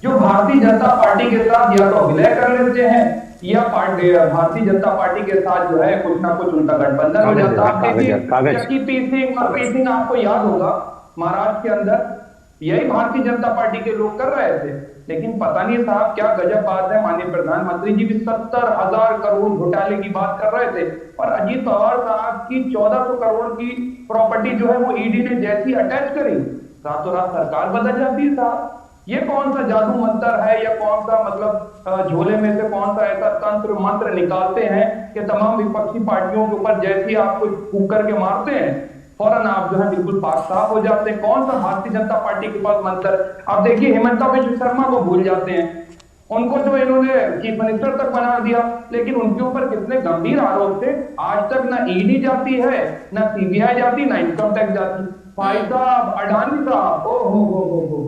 H: जो भारतीय जनता पार्टी के साथ या तो विलय कर लेते हैं या भारतीय जनता पार्टी के साथ जो है कुछ ना कुछ उनका गठबंधन हो जाता है। पी सिंह आपको याद होगा महाराष्ट्र के अंदर यही भारतीय जनता पार्टी के लोग कर रहे थे। लेकिन पता नहीं साहब क्या गजब बात है, माननीय प्रधानमंत्री जी भी 70,000 करोड़ घोटाले की बात कर रहे थे और अजीत पवार साहब की 1400 करोड़ की प्रॉपर्टी जो है वो ईडी ने जैसी अटैच करी, रातों रात सरकार बदल जाती है साहब। ये कौन सा जादू मंत्र है या कौन सा मतलब झोले में से कौन सा ऐसा तंत्र मंत्र निकालते हैं कि तमाम विपक्षी पार्टियों के ऊपर जैसे ही आप कुछ फूंक करके मारते हैं फौरन आप जो है बिल्कुल पाक साफ हो जाते हैं। कौन सा भारतीय जनता पार्टी के पास मंत्र? आप देखिए हेमंत बिश्व शर्मा को भूल जाते हैं, उनको तो इन्होंने चीफ मिनिस्टर तक बना दिया, लेकिन उनके ऊपर कितने गंभीर आरोप थे। आज तक ना ईडी जाती है, ना सीबीआई जाती, ना इनकम टैक्स जाती। भाई साहब, अडानी साहब, ओ हो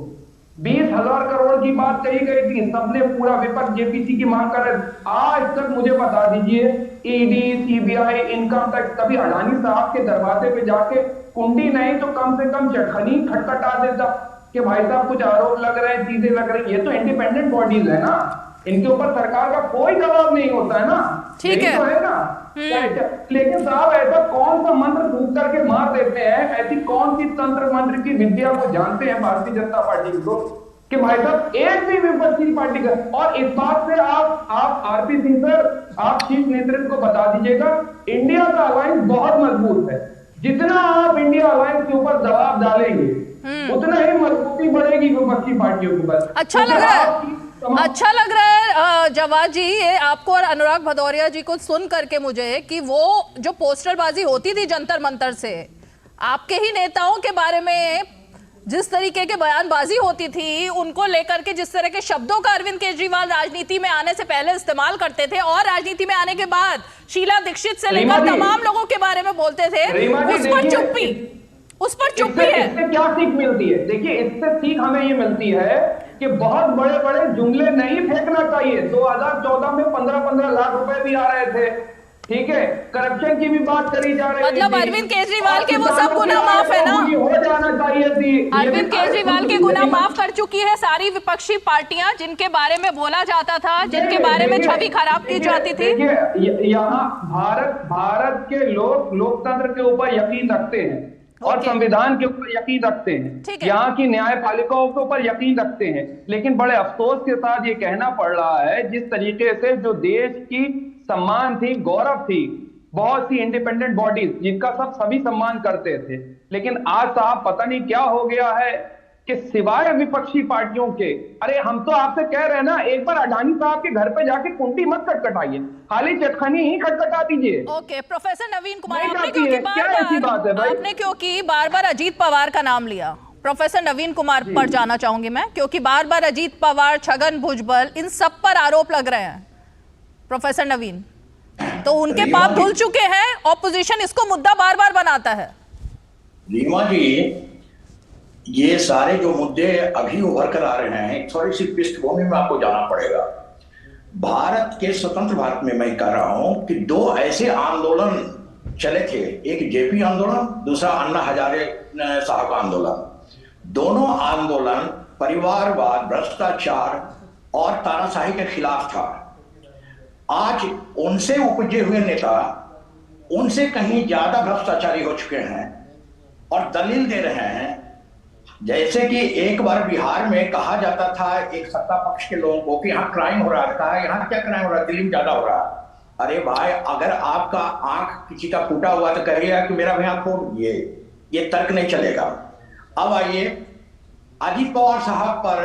H: 20,000 करोड़ की बात कही गई थी, सबने पूरा विपक्ष जेपीसी की मांग कर रहे। आज तक मुझे बता दीजिए ईडी, सीबीआई, इनकम टैक्स कभी अडानी साहब के दरवाजे पे जाके कुंडी नहीं तो कम से कम चटखनी खटखटा देता कि भाई साहब कुछ आरोप लग रहे हैं, चीजें लग रही। ये तो इंडिपेंडेंट बॉडीज है ना, इनके ऊपर सरकार का कोई दबाव नहीं होता है ना,
A: ठीक है,
H: तो है ना। लेकिन साहब ऐसा कौन सा मंत्र फूंक करके मार देते हैं, ऐसी कौन सी तंत्र मंत्र की विद्या को जानते हैं भारतीय जनता पार्टी को कि भाई साहब एक भी विपक्षी पार्टी का। और इस बात से आप आरपी सिंह सर, आप शीर्ष नेतृत्व को बता दीजिएगा, इंडिया का अलायंस बहुत मजबूत है। जितना आप इंडिया अलायंस के ऊपर दबाव डालेंगे उतना ही मजबूती बढ़ेगी विपक्षी पार्टियों के ऊपर।
A: अच्छा लग रहा है जवाद जी, ये आपको और अनुराग भदौरिया जी को सुन करके मुझे कि वो जो पोस्टरबाजी होती थी जंतर मंतर से, आपके ही नेताओं के बारे में जिस तरीके के बयानबाजी होती थी, उनको लेकर के जिस तरह के शब्दों का अरविंद केजरीवाल राजनीति में आने से पहले इस्तेमाल करते थे और राजनीति में आने के बाद शीला दीक्षित से लेकर तमाम लोगों के बारे में बोलते थे, उस पर चुप्पी है।
H: इससे क्या सीख मिलती है? देखिए, इससे सीख हमें ये मिलती है कि बहुत बड़े बड़े जुमले नहीं फेंकना चाहिए। 2014 में 15-15 लाख रुपए भी आ रहे थे, ठीक है, करप्शन की भी बात करी जा रही है।
A: मतलब अरविंद केजरीवाल के वो सब गुनाह माफ है ना,
H: हो जाना चाहिए थी।
A: अरविंद केजरीवाल के गुनाह माफ कर चुकी है सारी विपक्षी पार्टियां, जिनके बारे में बोला जाता था, जिनके बारे में छवि खराब की जाती थी।
H: यहाँ भारत के लोग लोकतंत्र के ऊपर यकीन रखते हैं और संविधान के ऊपर यकीन रखते हैं, यहाँ की न्यायपालिकाओं के ऊपर यकीन रखते हैं। लेकिन बड़े अफसोस के साथ ये कहना पड़ रहा है, जिस तरीके से जो देश की सम्मान थी, गौरव थी, बहुत सी इंडिपेंडेंट बॉडीज जिनका सभी सम्मान करते थे, लेकिन आज साहब पता नहीं क्या हो गया है कि सिवाय विपक्षी पार्टियों के, अरे हम तो आपसे कह रहे हैं ना, एक बार अडानी साहब के घर पे जाके कुंडी मत खटखटाइए, खाली चटखनी ही खटखटा दीजिए।
A: ओके, प्रोफेसर नवीन कुमार, आपने क्योंकि बार-बार अजीत पवार का नाम लिया, प्रोफेसर नवीन कुमार पर जाना चाहूंगी मैं, क्योंकि बार-बार अजीत पवार, छगन भुजबल, इन सब पर आरोप लग रहे हैं। प्रोफेसर नवीन, तो उनके पाप धुल चुके हैं, ऑपोजिशन इसको मुद्दा बार-बार बनाता है।
L: रीमा जी, ये सारे जो मुद्दे अभी उभर कर आ रहे हैं, थोड़ी सी पृष्ठभूमि में आपको जाना पड़ेगा। भारत के स्वतंत्र भारत में मैं कह रहा हूं कि दो ऐसे आंदोलन चले थे, एक जेपी आंदोलन, दूसरा अन्ना हजारे साहब का आंदोलन। दोनों आंदोलन परिवारवाद, भ्रष्टाचार और तानाशाही के खिलाफ था। आज उनसे उपजे हुए नेता उनसे कहीं ज्यादा भ्रष्टाचारी हो चुके हैं और दलील दे रहे हैं। जैसे कि एक बार बिहार में कहा जाता था एक सत्ता पक्ष के लोगों को कि यहाँ क्राइम हो रहा है, कहा यहाँ क्या क्राइम हो रहा है, दिल्ली में ज्यादा हो रहा है। अरे भाई, अगर आपका आंख किसी का फूटा हुआ तो कहिएगा कि मेरा भी आंख फूट, ये तर्क नहीं चलेगा। अब आइए, अजीत पवार साहब पर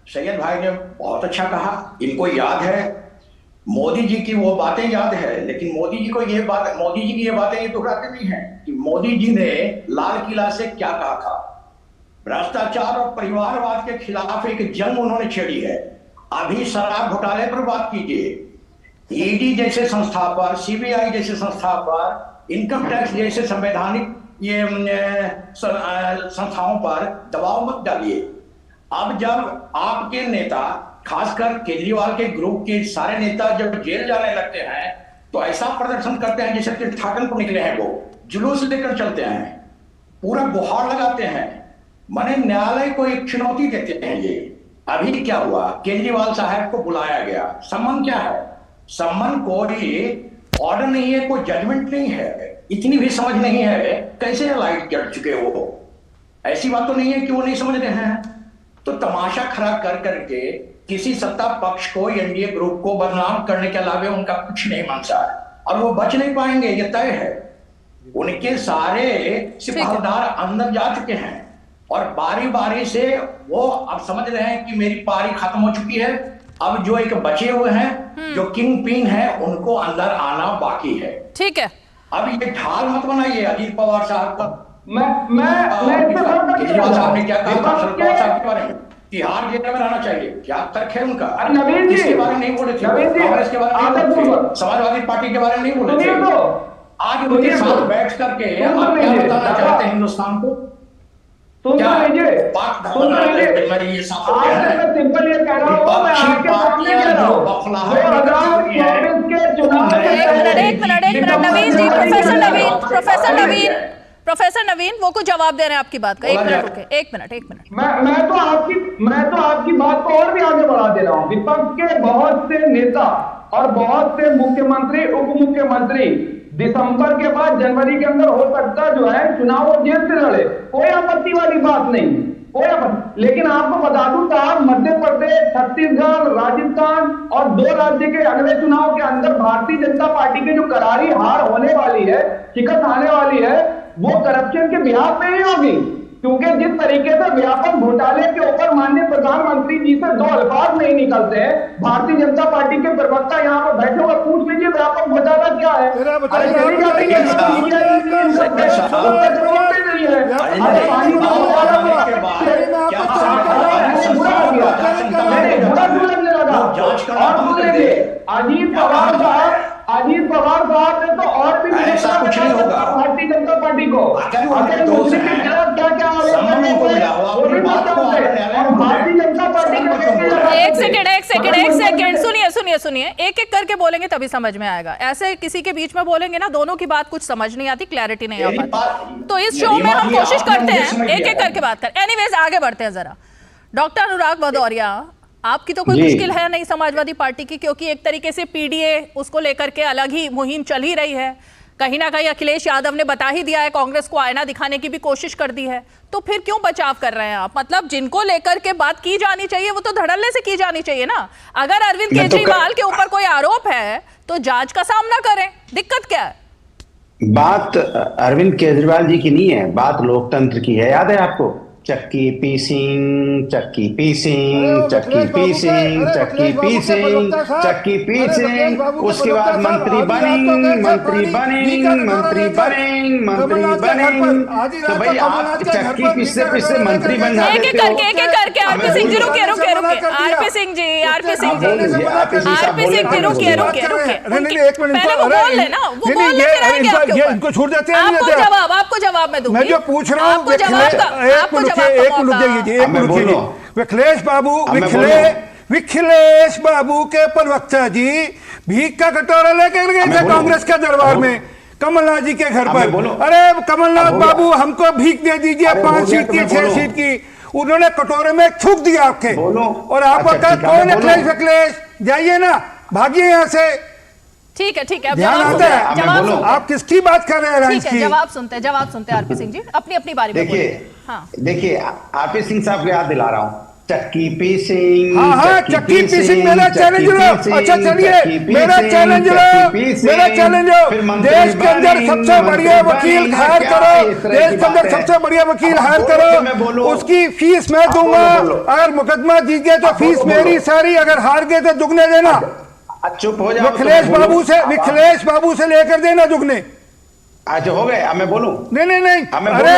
L: सैयद भाई ने बहुत अच्छा कहा, इनको याद है, मोदी जी की वो बातें याद है, लेकिन मोदी जी की ये बातें ये दोहराते नहीं है कि मोदी जी ने लाल किला से क्या कहा था। भ्रष्टाचार और परिवारवाद के खिलाफ एक जंग उन्होंने छेड़ी है। अभी शराब घोटाले पर बात कीजिए, ईडी जैसे संस्था पर, सीबीआई जैसे संस्था पर, इनकम टैक्स जैसे संवैधानिक ये संस्थाओं पर दबाव मत डालिए। अब जब आपके नेता, खासकर केजरीवाल के ग्रुप के सारे नेता जब जेल जाने लगते हैं तो ऐसा प्रदर्शन करते हैं जैसे कि ठाकन को निकले हैं, वो जुलूस लेकर चलते हैं, पूरा गुहार लगाते हैं, माने न्यायालय को एक चुनौती देते हैं। ये अभी क्या हुआ, केजरीवाल साहब को बुलाया गया, सम्मन क्या है, सम्मन कोई ऑर्डर नहीं है, कोई जजमेंट नहीं है, इतनी भी समझ नहीं है, कैसे लाइट जड़ चुके वो, ऐसी बात तो नहीं है कि वो नहीं समझ रहे हैं। तो तमाशा खड़ा कर करके किसी सत्ता पक्ष को, एनडीए ग्रुप को बदनाम करने के अलावा उनका कुछ नहीं मनसा है और वो बच नहीं पाएंगे, ये तय है। उनके सारे सिपाहदार अंदर जा चुके हैं और बारी बारी से वो अब समझ रहे हैं कि मेरी पारी खत्म हो चुकी है, अब जो एक बचे हुए हैं जो किंग पिन है उनको अंदर आना बाकी है।
A: ठीक है,
L: अब ये ढाल मत बनाइए अजीत पवार साहब का।
I: केजरीवाल
L: साहब ने क्या कहा शरद पवार साहब के बारे में, तिहाड़ जेल में रहना चाहिए, क्या तर्क है उनका?
I: नवीन जी
L: इसके बारे में नहीं बोले थे, कांग्रेस के बारे में नहीं बोले थे, समाजवादी पार्टी के बारे में नहीं बोले थे। आज उनके साथ बैठ करके आप क्या बताना चाहते हैं हिंदुस्तान को?
I: सुन लीजिए,
L: मैं ये साफ हो गया है,
I: मैं सिंपल ये कह रहा हूँ, मैं आपके सामने कह रहा हूँ, 2024 के चुनाव
A: एक मिनट नवीन जी, प्रोफेसर नवीन वो कुछ जवाब दे रहे हैं आपकी बात का। एक मिनट रुके, एक मिनट।
I: मैं तो आपकी बात को और भी आगे बढ़ा दे रहा हूँ। विपक्ष के बहुत से नेता और बहुत से मुख्यमंत्री, उप मुख्यमंत्री दिसंबर के बाद जनवरी के अंदर हो सकता जो है चुनाव और जेल से लड़े, कोई आपत्ति वाली बात नहीं, कोई आपत्ति। लेकिन आपको बता दूं साहब, मध्य प्रदेश, छत्तीसगढ़, राजस्थान और 2 राज्य के अगले चुनाव के अंदर भारतीय जनता पार्टी की जो करारी हार होने वाली है, शिकस्त आने वाली है, वो करप्शन के बिहार में ही होगी। क्योंकि जिस तरीके से व्यापक घोटाले के ऊपर माननीय प्रधानमंत्री जी से 2 अल्फाज नहीं निकलते हैं, भारतीय जनता पार्टी के प्रवक्ता यहाँ पर बैठे हुए पूछ लीजिए व्यापक घोटाला क्या है, अरे चली जाती है नहीं है, अरे पानी का घोटाला अजीत पवार साहब ने तो और भी
L: ऐसा कुछ नहीं होगा
I: भारतीय जनता पार्टी को भारतीय जनता पार्टी।
A: एक सेकंड सुनिए, एक करके बोलेंगे तभी समझ में आएगा। ऐसे किसी के बीच में बोलेंगे ना, दोनों की बात कुछ समझ नहीं आती, क्लैरिटी नहीं आ पाती। तो इस शो में हम कोशिश करते हैं एक करके बात कर। एनीवेज आगे बढ़ते हैं जरा। डॉक्टर अनुराग भदौरिया, आपकी तो कोई मुश्किल है नहीं समाजवादी पार्टी की, क्योंकि एक तरीके से पीडीए उसको लेकर के अलग ही मुहिम चल ही रही है। कहीं ना कहीं अखिलेश यादव ने बता ही दिया है, कांग्रेस को आईना दिखाने की भी कोशिश कर दी है। तो फिर क्यों बचाव कर रहे हैं आप? मतलब जिनको लेकर के बात की जानी चाहिए वो तो धड़ल्ले से की जानी चाहिए ना। अगर अरविंद केजरीवाल के ऊपर कोई आरोप है तो जांच का सामना करें, दिक्कत क्या है?
J: बात अरविंद केजरीवाल जी की नहीं है, बात लोकतंत्र की है। याद है आपको? चक्की पीसिंग, चक्की पीसिंग, चक्की पीसिंग, चक्की पीसिंग, चक्की पीसिंग, उसके बाद मंत्री बनेंगे, मंत्री बनेंगे, मंत्री बनेंगे, मंत्री बनेंगे। तो भाई आप चक्की पीसते पीसते मंत्री बन जाते हो।
A: एक करके आरपी सिंह जी रुके, आरपी सिंह जी पहले वो बोल लेना, वो बोल ले,
K: इनको छूट देते हैं।
A: आपको जवाब मैं दूंगी।
K: मैं जो पूछ रहा हूँ विखिलेश बाबू के प्रवक्ता जी भीख का कटोरा लेकर गए थे कांग्रेस के दरबार में कमलनाथ जी के घर पर। अरे कमलनाथ बाबू हमको भीख दे दीजिए 5 सीट की 6 सीट की, उन्होंने कटोरे में थूक दिया आपके, और आपको कहा कौन अखिलेश जाइए ना, भागिए यहाँ से।
A: ठीक है,
K: ध्यान आता है आप किसकी बात कर रहे हैं?
A: ठीक है, जवाब सुनते हैं आरपी सिंह जी, अपनी बारी में बोलिए।
J: देखिए आरपी सिंह साहब को याद दिला रहा हूँ, चक्की पीसिंग,
K: चक्की पीसिंग मेरा चैलेंज लो। अच्छा चलिए, मेरा चैलेंज लो, देश के अंदर सबसे बढ़िया वकील हायर करो, देश के अंदर सबसे बढ़िया वकील हायर करो, उसकी फीस मैं दूंगा। अगर मुकदमा जीत गए तो फीस मेरी सारी, अगर हार गए तो दुगने देना।
J: चुप हो जाओ।
K: विखिलेश बाबू से लेकर देना दुगने।
J: अच्छा हो गए, अब मैं बोलूं?
K: नहीं, अरे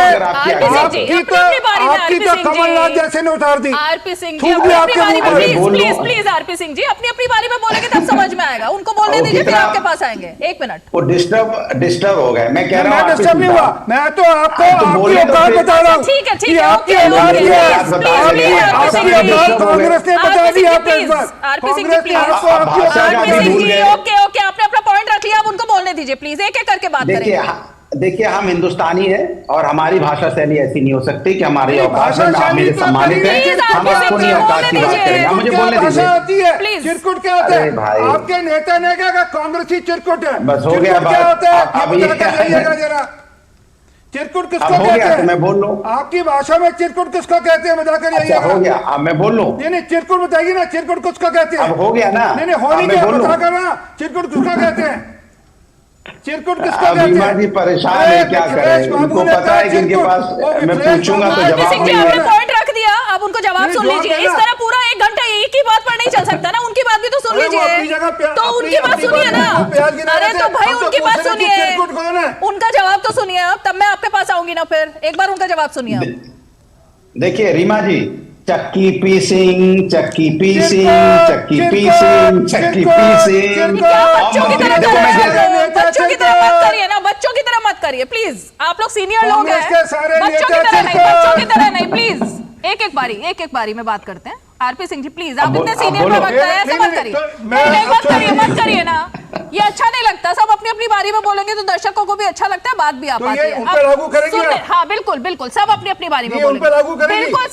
K: आपकी तो कमलनाथ जैसे ने उतार दी।
A: RP Singh ji please RP Singh ji अपनी बारी में बोलेंगे तब समझ में आएगा, उनको बोलने दीजिए, फिर आपके पास आएंगे। 1 मिनट।
J: वो डिस्टर्ब हो गए। मैं कह रहा हूँ
K: डिस्टर्ब नहीं हुआ, मैं तो आपको आपकी औकात बता रहा हूँ।
A: ठीक है,
K: आपकी औकात कांग्रेस ने बता दी आपको इस बार।
A: आरपी सिंह जी ओके, आपने अपना पॉइंट रख लिया, अब उनको बोलने दीजिए प्लीज, एक करके बात करेंगे।
J: देखिए हम हिंदुस्तानी हैं और हमारी भाषा शैली ऐसी नहीं हो सकती कि हमारी औकात में आप मेरे सम्मानित हैं, हम आपको नहीं औकात की बात करेंगे। मुझे बोलने दीजिए।
K: चिरकुट क्या होता है? आपके नेता ने कहा कांग्रेसी चिरकुट है।
J: बस हो गया
K: क्या होता है? जरा चिरकुट किसको कहते हैं?
J: मैं बोल लूं
K: आपकी भाषा में चिरकुट किसको कहते हैं? बताकर
J: अच्छा हो गया, अब मैं बोल लूं।
K: नहीं चिरकुट बताइए ना, चिरकुट किसको कहते हैं?
J: अब हो गया ना,
K: नहीं होनी क्या बता कर ना, चिरकुट किसको कहते हैं? चिरकुट किसको कहते
J: बीमा
K: हैं?
J: जी परेशान है, क्या करें? उनको पता है कि इनके पास मैं पूछूंगा तो
A: आरपी
J: जवाब
A: सिंह जी
J: नहीं
A: आपने
J: होगा।
A: पॉइंट रख दिया, अब उनको जवाब
K: नहीं,
A: सुन
K: जवाब
A: लीजिए।
K: देना।
A: इस तरह पूरा 1 घंटा एक ही बात पर नहीं चल सकता ना, उनकी बात भी तो सुन
K: अरे वो अपनी
A: लीजिए।
K: जगह
A: तो उनकी बात सुनिए ना। अरे तो भाई उनकी बात सुनिए, उनका जवाब तो सुनिए, अब तब मैं आपके पास आऊंगी ना। फिर एक बार उनका जवाब सुनिए आप।
J: देखिए रीमा जी, चक्की पीसिंग, चक्की पीसिंग, चक्की पीसिंग, चक्की पीसिंग।
A: क्या बच्चों की तरह
J: देखो मैं जैसे
A: बच्चों की तरह मत करिए ना, बच्चों की तरह मत करिए प्लीज। आप लोग सीनियर लोग हैं, बच्चों की तरह नहीं, बच्चों की तरह नहीं प्लीज। एक एक बारी में बात करते हैं। आरपी सिंह जी प्लीज, आप इतने सीनियर में वक्त है, ऐसे मत करिए। नहीं मत करिए ना, ये अच्छा नहीं लगता। सब अपनी अपनी बारी में बोलेंगे तो दर्शकों को भी अच्छा लगता है, बात भी आ पाती है।
K: उन पर लागू करेंगे आप?
A: हाँ बिल्कुल, सब अपनी अपनी बारी में
K: ये उन पर लागू
A: बोलेंगे,
K: करेंगे?
A: बिल्कुल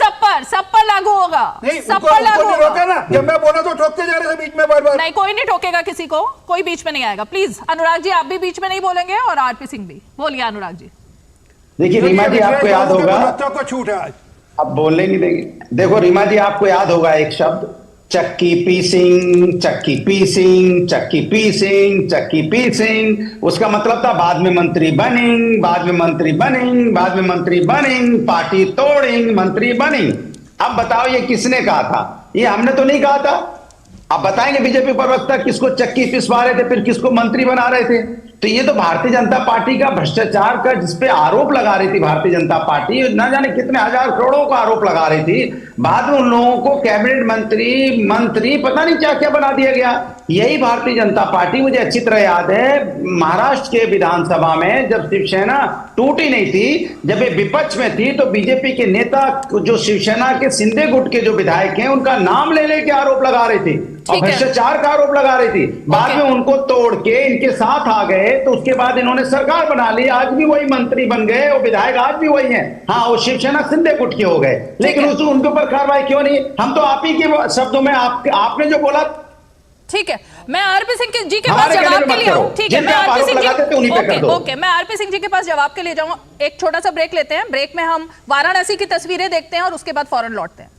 A: सब पर लागू होगा,
K: नहीं,
A: सब पर लागू
K: उनको रोका
A: होगा।
K: ना, जब मैं बोला तो ठोकते जा रहे थे बीच में बार-बार।
A: नहीं, कोई नहीं ठोकेगा किसी को, कोई बीच में नहीं आएगा। प्लीज अनुराग जी, आप भी बीच में नहीं बोलेंगे और आरपी सिंह भी। बोलिए अनुराग जी।
J: देखिए रीमा जी, आपको याद होगा,
K: बच्चों को छूट है आज।
J: अब बोलने नहीं देंगे। देखो रीमा जी, आपको याद होगा एक शब्द, चक्की पीसिंग, चक्की पीसिंग, चक्की पीसिंग, चक्की पीसिंग। उसका मतलब था बाद में मंत्री बनेंगे, बाद में मंत्री बनेंगे, बाद में मंत्री बनेंगे, पार्टी तोड़ेंगे, मंत्री बनेंगे। अब बताओ ये किसने कहा था? ये हमने तो नहीं कहा था। अब बताएंगे बीजेपी प्रवक्ता किसको चक्की पिसवा रहे थे, फिर किसको मंत्री बना रहे थे? तो ये तो भारतीय जनता पार्टी का भ्रष्टाचार का जिसपे आरोप लगा रही थी भारतीय जनता पार्टी, न जाने कितने हजार करोड़ों का आरोप लगा रही थी। बाद में उन लोगों को कैबिनेट मंत्री पता नहीं क्या क्या बना दिया गया। यही भारतीय जनता पार्टी, मुझे अच्छी तरह याद है महाराष्ट्र के विधानसभा में जब शिवसेना टूटी नहीं थी, जब ये विपक्ष में थी, तो बीजेपी के नेता जो शिवसेना के शिंदे गुट के जो विधायक हैं उनका नाम ले लेके आरोप लगा रहे थे और भ्रष्टाचार का आरोप लगा रही थी। बाद में उनको तोड़ के इनके साथ आ गए, तो उसके बाद इन्होंने सरकार बना ली। आज भी वही मंत्री बन गए और विधायक आज भी वही हैं। हाँ, वो शिवसेना शिंदे गुट के हो गए, लेकिन उनके ऊपर कार्रवाई क्यों नहीं? हम तो आप ही के शब्दों में आपने जो बोला।
A: ठीक है, मैं आरपी सिंह जी के पास जवाब के लिए आऊं। ठीक है, मैं आरपी सिंह जी ओके, मैं आरपी सिंह जी के पास जवाब के लिए जाऊंगा। एक छोटा सा ब्रेक लेते हैं, ब्रेक में हम वाराणसी की तस्वीरें देखते हैं और उसके बाद फौरन लौटते हैं।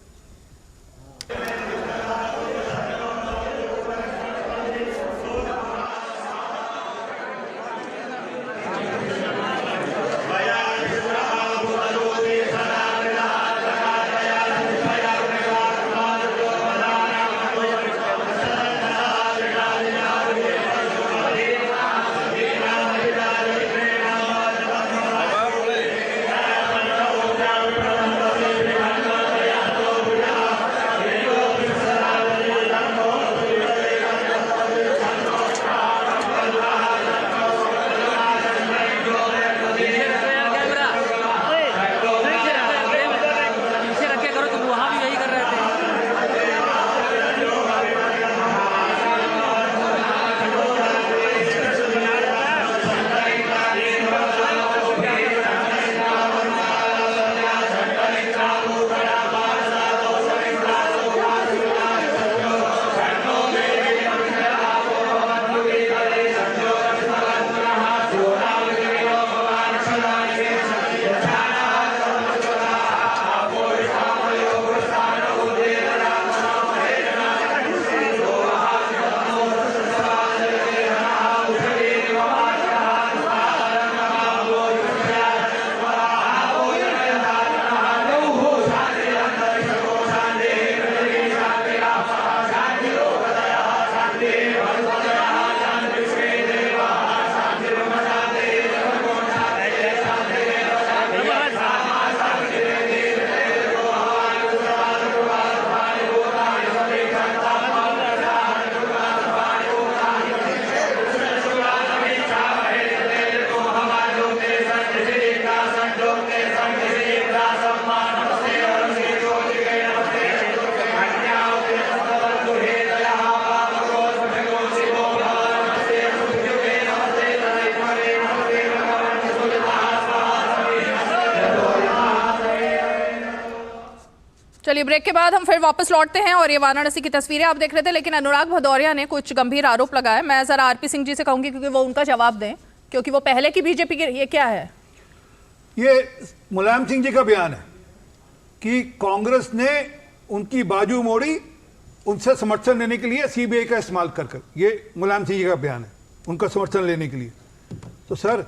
A: चलिए, ब्रेक के बाद हम फिर वापस लौटते हैं और ये वाराणसी की तस्वीरें आप देख रहे थे, लेकिन अनुराग भदौरिया ने कुछ गंभीर आरोप लगाए। मैं जरा आरपी सिंह जी से कहूंगी क्योंकि वो उनका जवाब दें, क्योंकि वो पहले की बीजेपी के। ये क्या है?
K: ये मुलायम सिंह जी का बयान है कि कांग्रेस ने उनकी बाजू मोड़ी, उनसे समर्थन लेने के लिए सीबीआई का इस्तेमाल कर। ये मुलायम सिंह जी का बयान है, उनका समर्थन लेने के लिए। तो सर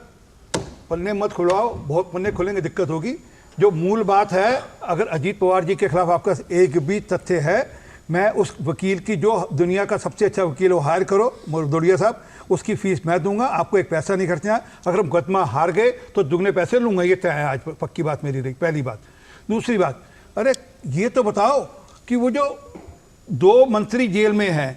K: पन्ने मत खुलवाओ, बहुत पन्ने खुलेंगे दिक्कत होगी। जो मूल बात है, अगर अजीत पवार जी के खिलाफ आपका एक भी तथ्य है, मैं उस वकील की जो दुनिया का सबसे अच्छा वकील है वो हायर करो, भदौड़िया साहब, उसकी फीस मैं दूंगा, आपको एक पैसा नहीं खर्चना। अगर हम मुकदमा हार गए तो दुगने पैसे लूंगा, ये तय है आज, पक्की बात मेरी रही, पहली बात। दूसरी बात, अरे ये तो बताओ कि वो जो 2 मंत्री जेल में हैं,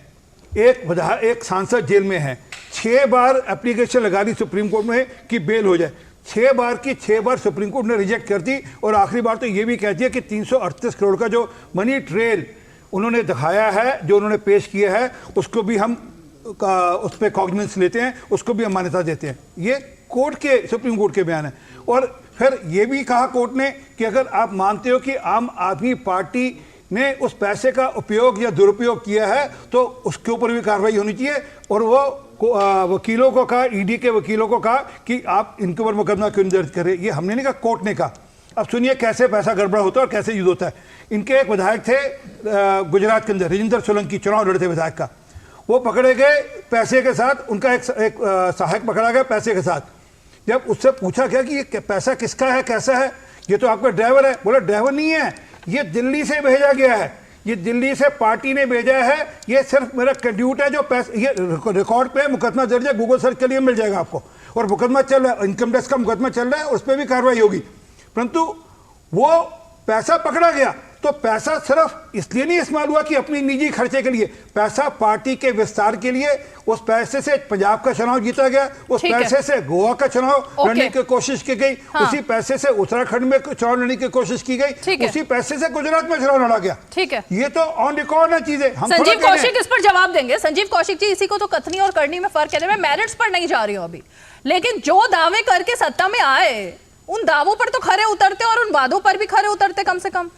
K: एक सांसद जेल में है, 6 बार एप्लीकेशन लगा दी सुप्रीम कोर्ट में कि बेल हो जाए, 6 बार की 6 बार सुप्रीम कोर्ट ने रिजेक्ट कर दी। और आखिरी बार तो ये भी कह दिया कि 338 करोड़ का जो मनी ट्रेल उन्होंने दिखाया है, जो उन्होंने पेश किया है, उसको भी हम उस पर कॉग्निजेंस लेते हैं, उसको भी हम मान्यता देते हैं। ये कोर्ट के, सुप्रीम कोर्ट के बयान है। और फिर ये भी कहा कोर्ट ने कि अगर आप मानते हो कि आम आदमी पार्टी ने उस पैसे का उपयोग या दुरुपयोग किया है तो उसके ऊपर भी कार्रवाई होनी चाहिए। और वो वकीलों को कहा, ईडी के वकीलों को कहा कि आप इनके ऊपर मुकदमा क्यों दर्ज करें। ये हमने नहीं कहा, कोर्ट ने कहा। अब सुनिए कैसे पैसा गड़बड़ा होता है और कैसे यूज होता है। इनके एक विधायक थे गुजरात के अंदर, राजेंद्र सोलंकी, चुनाव लड़ते विधायक का, वो पकड़े गए पैसे के साथ, उनका एक सहायक पकड़ा गया पैसे के साथ। जब उससे पूछा गया कि ये पैसा किसका है, कैसा है, ये तो आपका ड्राइवर है, बोला ड्राइवर नहीं है, ये दिल्ली से भेजा गया है, ये दिल्ली से पार्टी ने भेजा है, ये सिर्फ मेरा कंड्यूट है जो पैसा, ये रिकॉर्ड पे मुकदमा दर्ज है, गूगल सर्च के लिए मिल जाएगा आपको। और मुकदमा चल रहा है, इनकम टैक्स का मुकदमा चल रहा है, उस पर भी कार्रवाई होगी। परंतु वो पैसा पकड़ा गया तो पैसा सिर्फ इसलिए नहीं इस्तेमाल हुआ कि अपनी निजी खर्चे के लिए, पैसा पार्टी के विस्तार के लिए। उस पैसे से पंजाब का चुनाव जीता गया, उस पैसे से गोवा का चुनाव लड़ने की कोशिश की गई, उसी पैसे से उत्तराखंड में चुनाव लड़ने की कोशिश की गई, उसी पैसे से गुजरात में चुनाव लड़ा गया। ठीक है, ये तो ऑन रिकॉर्ड है चीजें।
A: संजीव कौशिक इस पर जवाब देंगे। संजीव कौशिक जी, इसी को तो कथनी और करनी में फर्क है। मैं मेरिट्स पर नहीं जा रही हूँ अभी, लेकिन जो दावे करके सत्ता में आए उन दावों पर तो खरे उतरते और उन वादों पर भी खरे उतरते कम से कम।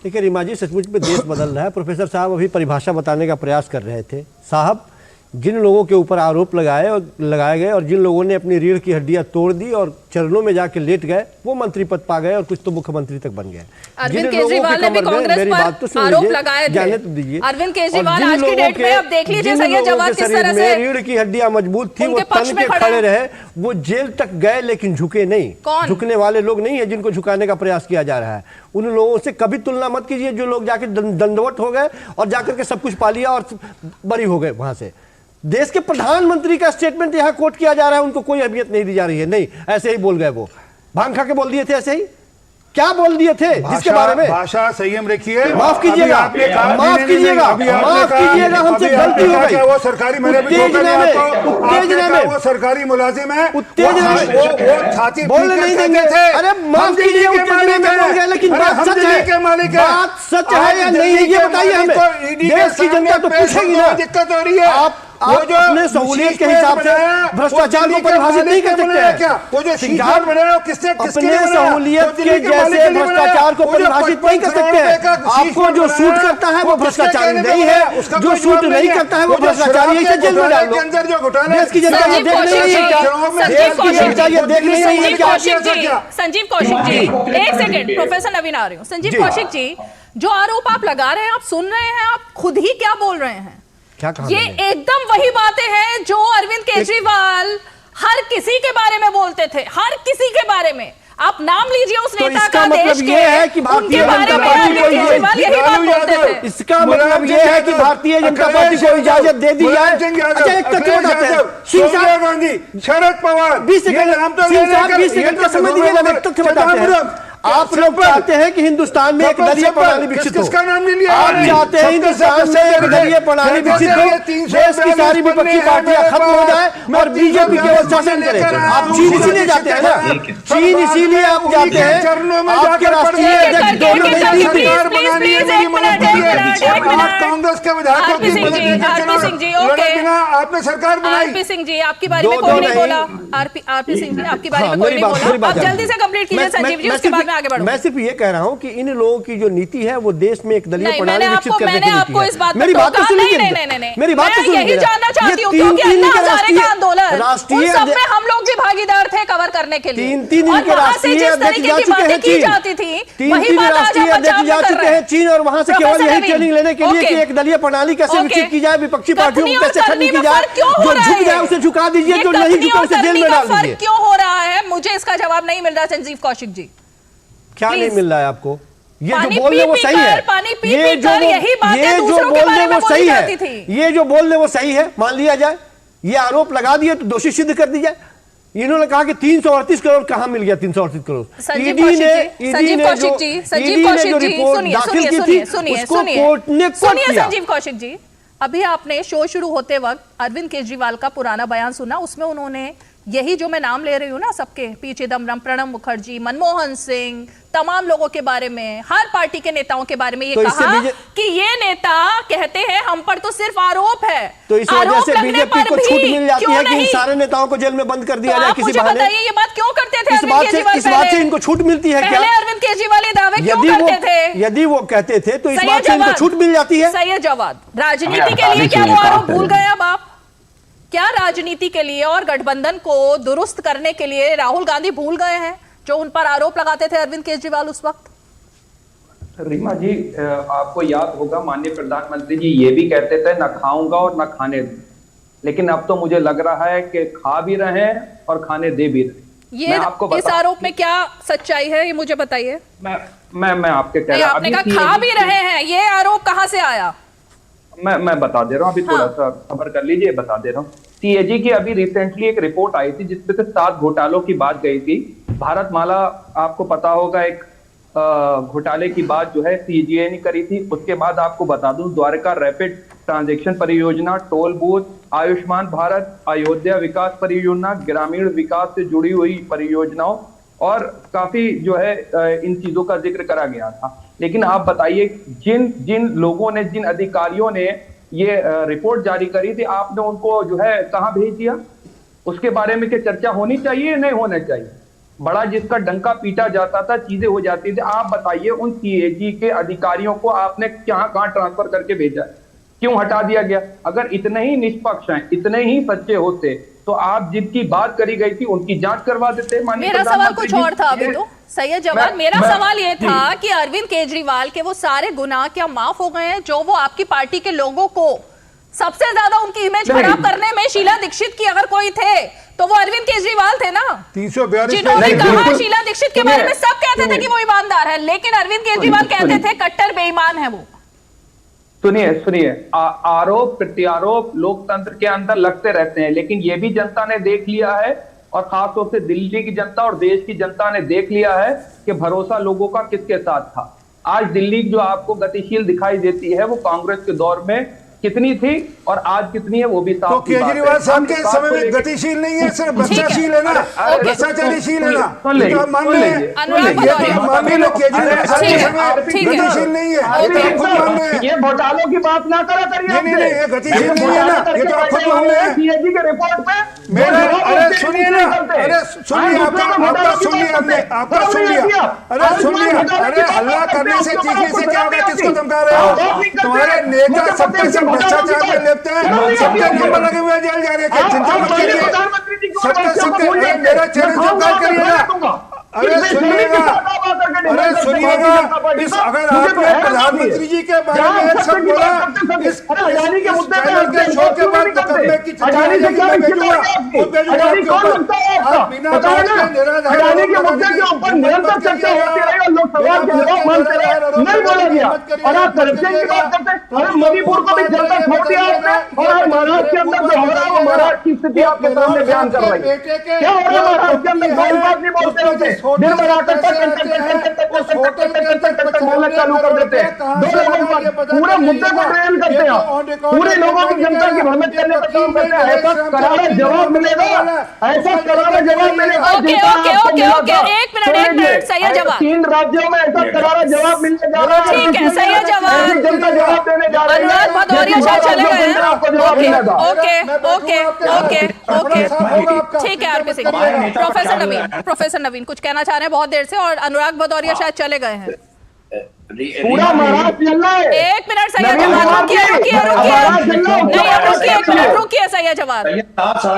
E: देखिए रीमा जी, सचमुच में देश बदल रहा है। प्रोफेसर साहब अभी परिभाषा बताने का प्रयास कर रहे थे। साहब, जिन लोगों के ऊपर आरोप लगाए गए और जिन लोगों ने अपनी रीढ़ की हड्डियां तोड़ दी और चरणों में जाके लेट गए, वो मंत्री पद पा गए और कुछ तो मुख्यमंत्री तक बन गए।
A: अरविंद केजरीवाल ने भी कांग्रेस पर आरोप लगाए थे। अरविंद केजरीवाल आज की डेट में, अब देख लीजिए सैयद जवाद किस तरह से
E: रीढ़ की हड्डियां मजबूत थी, वो तन के खड़े रहे, वो जेल तक गए लेकिन झुके नहीं। झुकने वाले लोग नहीं है जिनको झुकाने का प्रयास किया जा रहा है। उन लोगों से कभी तुलना मत कीजिए जो लोग जाके दंडवत हो गए और जाकर के सब कुछ पा लिया और बरी हो गए वहां से। देश के प्रधानमंत्री का स्टेटमेंट यहां कोट किया जा रहा है, उनको कोई अहमियत नहीं दी जा रही है। नहीं, ऐसे ही बोल गए, वो भांग खा के बोल दिए थे। ऐसे ही क्या बोल दिए थे जिसके बारे में?
K: भाषा संयम रखिए,
E: माफ कीजिएगा, माफ कीजिएगा, माफ कीजिएगा, हमसे गलती हो गई।
K: वो सरकारी उत्तेजना में वो सरकारी मुलाजिम है,
E: उत्तेजना में
K: छाती
E: बोलने नहीं देंगे थे। अरे माफ कीजिए, उत्तेजना में बोल गए, लेकिन बात सच है, बात सच है या नहीं है ये बताइए हमें। देश की जनता तो पूछेगी ना।
K: दिक्कत हो रही है,
E: आप अपने सहूलियत के हिसाब से भ्रष्टाचार को परिभाषित नहीं कर सकते हैं।
K: वो जो सिद्धांत बने हैं किससे
E: अपने सहूलियत के जैसे भ्रष्टाचार को परिभाषित नहीं कर सकते हैं। आपको जो सूट करता है वो भ्रष्टाचार नहीं है, जो सूट नहीं करता है वो भ्ष्टाचार। यही से जेल में डाल दो। देश की जनता देख नहीं रही है क्या? देश की जनता ये देख नहीं रही है क्या?
A: संजीव कौशिक जी, एक सेकंड, प्रोफेसर नवीन आ रही हूँ। संजीव कौशिक जी, जो आरोप आप लगा रहे हैं, आप सुन रहे हैं, आप खुद ही क्या बोल रहे हैं? ये एकदम वही बातें हैं जो अरविंद केजरीवाल हर किसी के बारे में बोलते थे, हर किसी के बारे में। आप नाम लीजिए उस नेता का, देश के,
E: है कि भारतीय जनता पार्टी को
A: यही बात बोलते थे।
E: इसका मतलब ये है कि भारतीय जनता पार्टी को इजाजत दे दी जाए। अच्छा, एक तथ्य बताते हैं,
K: सोनिया गांधी, शरद पवार,
E: 20 सेकंड का समय दीजिएगा, एक तथ्य बताते हैं। आप लोग चाहते हैं कि हिंदुस्तान में एक दलीय प्रणाली विकसित हो।
K: किसका नाम ले लिया?
E: आप चाहते हैं हिंदुस्तान में एक दलीय प्रणाली विकसित हो, देश की सारी विपक्षी पार्टियां खत्म हो जाए और बीजेपी केवल शासन करे। आप चीन इसीलिए जाते हैं ना, चीन इसीलिए आप जाते हैं। आपके राष्ट्रीय अध्यक्ष दोनों
K: कांग्रेस के विधायक आपने सरकार बनाई।
A: आरपी सिंह जी, आपके बारे में कोई नहीं बोला। आरपी सिंह जी, आपके बारे में कोई नहीं बोला। आप जल्दी से कंप्लीट कीजिए संजीव जी, उसके बाद मैं आगे बढ़ूंगी।
M: मैं सिर्फ ये कह रहा हूं कि इन लोगों की जो नीति है वो देश में एक दलीय प्रणाली विकसित करने की नीति है। मेरी बात तो सुनिए, मेरी बात तो सुनिए।
A: यही जानना चाहती हूँ क्योंकि अन्ना हजारे का आंदोलन राष्ट्रीय सब में हम लोग भी भागीदार थे कवर करने के लिए।
M: 3 दिन के राष्ट्रीय अध्यक्ष जा चुके हैं चीन,
A: 3 दिन
M: राष्ट्रीय अध्यक्ष जा चुके हैं चीन, और वहां से केवल यही ट्रेनिंग लेने के लिए कि एक दलीय प्रणाली कैसे विकसित की जाए, विपक्षी पार्टियों को कैसे खत्म की जाए, जो झुक जाए उसे झुका दीजिए, जो नहीं झुका उसे जेल में डाल दीजिए।
A: क्यों हो रहा है, मुझे इसका जवाब नहीं मिल रहा। संजीव कौशिक जी,
M: क्या नहीं मिल रहा है आपको? ये जो
A: पानी
M: बोल रहे वो सही है, ये जो बोल रहे वो सही है, ये जो बोल रहे वो सही है, मान लिया जाए, ये आरोप लगा दिए तो दोषी सिद्ध कर दी जाए। इन्होंने कहा कि 338 करोड़ कहां मिल गया? 338 करोड़
A: संजीव कौशिक जी, संजीव कौशिक जी, अभी आपने शो शुरू होते वक्त अरविंद केजरीवाल का पुराना बयान सुना, उसमें उन्होंने यही जो मैं नाम ले रही हूँ ना, सबके पी चिदम्बरम, प्रणब मुखर्जी, मनमोहन सिंह, तमाम लोगों के बारे में, हर पार्टी के नेताओं के बारे में ये कहा कि ये नेता कहते हैं हम पर तो सिर्फ आरोप है।
M: तो इस वजह से बीजेपी को छूट मिल जाती है कि इन सारे नेताओं को जेल में बंद कर दिया जाए किसी बहाने।
A: बताइए ये बात क्यों करते थे?
M: इस बात से इनको छूट मिलती है क्या?
A: अरविंद केजरीवाल ये दावे क्यों करते थे?
M: यदि वो कहते थे तो इस बात से इनको छूट मिल जाती है।
A: सही जवाब। राजनीति के लिए क्या वो आरोप भूल गए अब आप? क्या राजनीति के लिए और गठबंधन को दुरुस्त करने के लिए राहुल गांधी भूल गए हैं जो उन पर आरोप लगाते थे अरविंद केजरीवाल उस वक्त?
N: रीमा जी, आपको याद होगा माननीय प्रधानमंत्री जी ये भी कहते थे न खाऊंगा और न खाने दूं, लेकिन अब तो मुझे लग रहा है कि खा भी रहे हैं और खाने दे भी रहे।
A: ये आपको इस आरोप में क्या सच्चाई है ये मुझे बताइए।
N: मैं आपके कह रहा हूं,
A: आपने कहा खा भी रहे हैं, ये आरोप कहां से आया?
N: मैं बता दे रहा हूं, अभी थोड़ा सा खबर कर लीजिए, बता दे रहा हूं। सीएजी की अभी रिसेंटली एक रिपोर्ट आई थी जिसपे से 7 घोटालों की बात गई थी। भारतमाला आपको पता होगा एक घोटाले की बात जो है सीजीए ने करी थी। उसके बाद आपको बता दूं द्वारका रैपिड ट्रांजैक्शन परियोजना, टोल बूथ, आयुष्मान भारत, अयोध्या विकास परियोजना, ग्रामीण विकास से जुड़ी हुई परियोजनाओं और काफी जो है इन चीजों का जिक्र करा गया था। लेकिन आप बताइए जिन लोगों ने, जिन अधिकारियों ने ये रिपोर्ट जारी करी थी, आपने उनको जो है कहां भेज दिया? उसके बारे में क्या चर्चा होनी चाहिए नहीं होना चाहिए? बड़ा जिसका डंका पीटा जाता था, चीजें हो जाती थी। आप बताइए उन सीएजी के अधिकारियों को आपने कहां ट्रांसफर करके भेजा? क्यों हटा दिया गया? अगर इतने ही निष्पक्ष हैं, इतने ही सच्चे होते तो आप जिनकी बात करी गई थी उनकी जांच करवा देते।
A: मेरा सवाल कुछ और था अभी तो सही है जवाब। मेरा सवाल ये था कि अरविंद केजरीवाल के वो सारे गुनाह क्या माफ हो गए हैं जो वो आपकी पार्टी के लोगों को सबसे ज्यादा उनकी इमेज खराब करने में शीला दीक्षित की अगर कोई थे तो वो अरविंद केजरीवाल थे ना,
K: 342
A: जिन्होंने कहा शीला दीक्षित के बारे में सब कहते थे कि वो ईमानदार है, लेकिन अरविंद केजरीवाल कहते थे कट्टर बेईमान है वो।
N: सुनिए, आरोप प्रत्यारोप लोकतंत्र के अंदर लगते रहते हैं, लेकिन ये भी जनता ने देख लिया है और खासतौर से दिल्ली की जनता और देश की जनता ने देख लिया है कि भरोसा लोगों का किसके साथ था। आज दिल्ली जो आपको गतिशील दिखाई देती है वो कांग्रेस के दौर में कितनी थी और आज कितनी है वो भी साफ।
K: तो केजरीवाल साहब के समय में गतिशील नहीं है, सिर्फ भ्रष्टाशील है ना, भ्रष्टाचारीशील है ना, मान लो केजरीवाल साहब के समय गतिशील नहीं है,
N: ये घोटालों की बात ना करा करिए।
K: नहीं ये गतिशील नहीं है ना, ये तो आप खुद मान रहे हैं
N: सीएजी के रिपोर्ट पे।
K: मेरा अरे सुनिए ना, अरे सुनिए आपका सुन लिया हमने, आपका सुन लिया, अरे सुन लिया, अरे हल्ला करने से चीखने से क्या होगा? किसको धमका रहे हो? तुम्हारे नेता सबके भ्रष्टाचार में लेते हैं, सबके नंबर लगे हुए जेल जा रहे हैं, चिंता मत करिए, सबके मेरा चैनल सब्सक्राइब करिए ना। अरे सुनिएगा, इस अगर आपने प्रधानमंत्री जी के बारे में एक शब्द बोला इस चैनल के शो के बाद मुकदमे की चिट्ठी मैं भेजूंगा, वो भेजूंगा आपके ऊपर। आप बिना बात के निराधार
N: के मुद्दे के ऊपर निरंतर चर्चा होती रही और लोग सवाल के जवाब मांगते रहे, नहीं बोला गया। और आप करप्शन की बात करते हैं, अरे मणिपुर को भी जनता छोड़ दिया आपने, और महाराष्ट्र के अंदर जो हो रहा है वो महाराष्ट्र की स्थिति आपके सामने बयान कर रही है। क्या हो रहा है महाराष्ट्र के अंदर? कोई बात नहीं बोलते रहते, दिन भर आकर बोलना चालू कर देते हैं, पूरे मुद्दे को ट्रेन करते हैं, पूरे लोगों की जनता की भ्रमित करने का काम करते हैं। ऐसा करारा जवाब मिलेगा, ऐसा करारा जवाब मिलेगा।
A: 3 राज्यों में
N: ऐसा करारा जवाब मिल
A: ठीक है, सही है जवाब। अनुराग भदौरिया शायद चले गए हैं। ओके, ठीक है आरपी सिंह। प्रोफेसर नवीन कुछ कहना चाह रहे हैं बहुत देर से, और अनुराग भदौरिया शायद चले गए हैं।
O: पूरा महाराष्ट्र चल रहा है।
A: एक मिनट, सही है जवाब। रुकिए, सही है जवाब।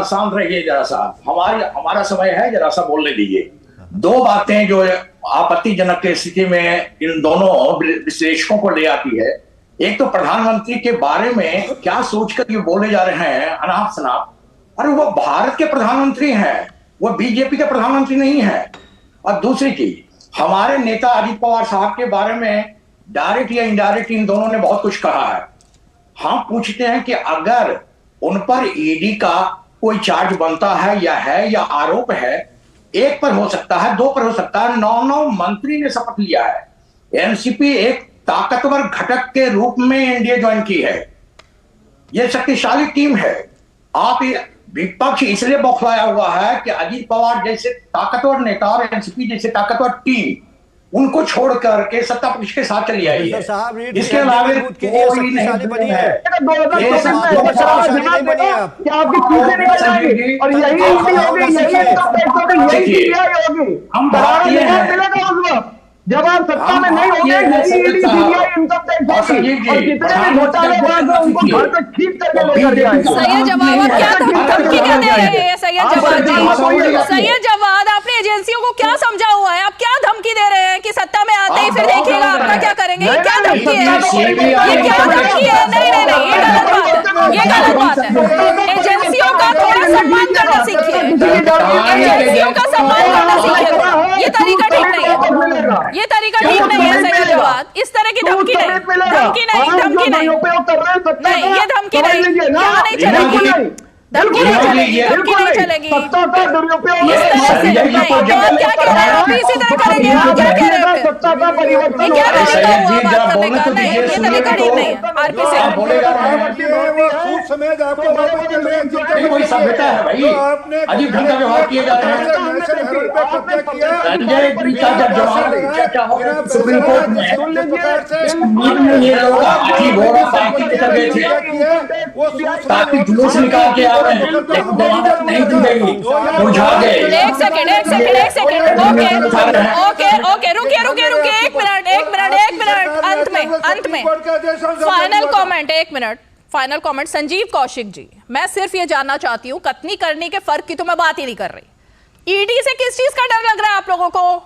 L: शांत रहिए जरा सा, हमारा समय है, जरा सा बोलने दीजिए। दो बातें जो आपत्तिजनक की स्थिति में इन दोनों विश्लेषकों को ले आती है। एक तो प्रधानमंत्री के बारे में क्या सोचकर ये बोले जा रहे हैं अनाप शनाप। अरे वो भारत के प्रधानमंत्री हैं, वो बीजेपी के प्रधानमंत्री नहीं है। और दूसरी चीज, हमारे नेता अजित पवार साहब के बारे में डायरेक्ट या इनडायरेक्ट इन दोनों ने बहुत कुछ कहा है। हम पूछते हैं कि अगर उन पर ईडी का कोई चार्ज बनता है या आरोप है, एक पर हो सकता है, दो पर हो सकता है, 9 मंत्री ने शपथ लिया है। एनसीपी एक ताकतवर घटक के रूप में एनडीए ज्वाइन की है, यह शक्तिशाली टीम है। आप विपक्ष इसलिए बौखलाया हुआ है कि अजित पवार जैसे ताकतवर नेता और एनसीपी जैसे ताकतवर टीम उनको छोड़ करके सत्ता पक्ष के साथ चली आई है। इसके अलावा कोई नहीं बनी है। हम भारतीय हैं।
O: जब आप सत्ता में नहीं होंगे,
A: सही है जवाब। क्या धमकी क्या दे रहे हैं? सही है जवाब। सही है जवाब। आपने एजेंसियों को क्या समझा हुआ है? आप क्या धमकी दे रहे हैं कि सत्ता में आते ही फिर देखिएगा आपका क्या करेंगे? ये क्या धमकी है? ये क्या धमकी है? नहीं, ये गलत बात है। एजेंसियों का थोड़ा सम्मान करना सीखिए। एजेंसियों का सम्मान करना सीखिए। ये तरीका ठीक नहीं है। ये तरीका ठीक नहीं है। सही जवाब। इस तरह की धमकी नहीं, धमकी नहीं, धमकी नहीं, नहीं, ये धमकी नहीं, यहाँ नहीं चलेगी, धमकी नहीं चलेगी, धमकी नहीं चलेगी। इस तरह से नहीं। तो आप क्या कह रहे हैं? आप इसी तरह करेंगे? आप क्या कह रहे हैं? ये क्या तरीका हुआ बात करने का? नहीं, ये तरीका ठीक नहीं है। आरपी सिंह,
L: कोई सभ्यता है भाई, अजीब ढंग का व्यवहार किए जा रहे हैं। सुप्रीम कोर्ट में ये लोग अजीब हो रहा बातचीत कर रहे थे, ताकि जुलूस निकाल के आ रहे हैं, नहीं मिलेगी, बुझा गए।
A: एक सेकंड, ओके, रुकिए, एक मिनट, अंत में final comment, 1 minute final comment. Sanjeev Kaushik ji, मैं सिर्फ ये जानना चाहती हूँ, कतनी करनी के फर्क की तो मैं बात ही नहीं कर रही। ईडी से किस चीज का डर लग रहा है आप लोगों को?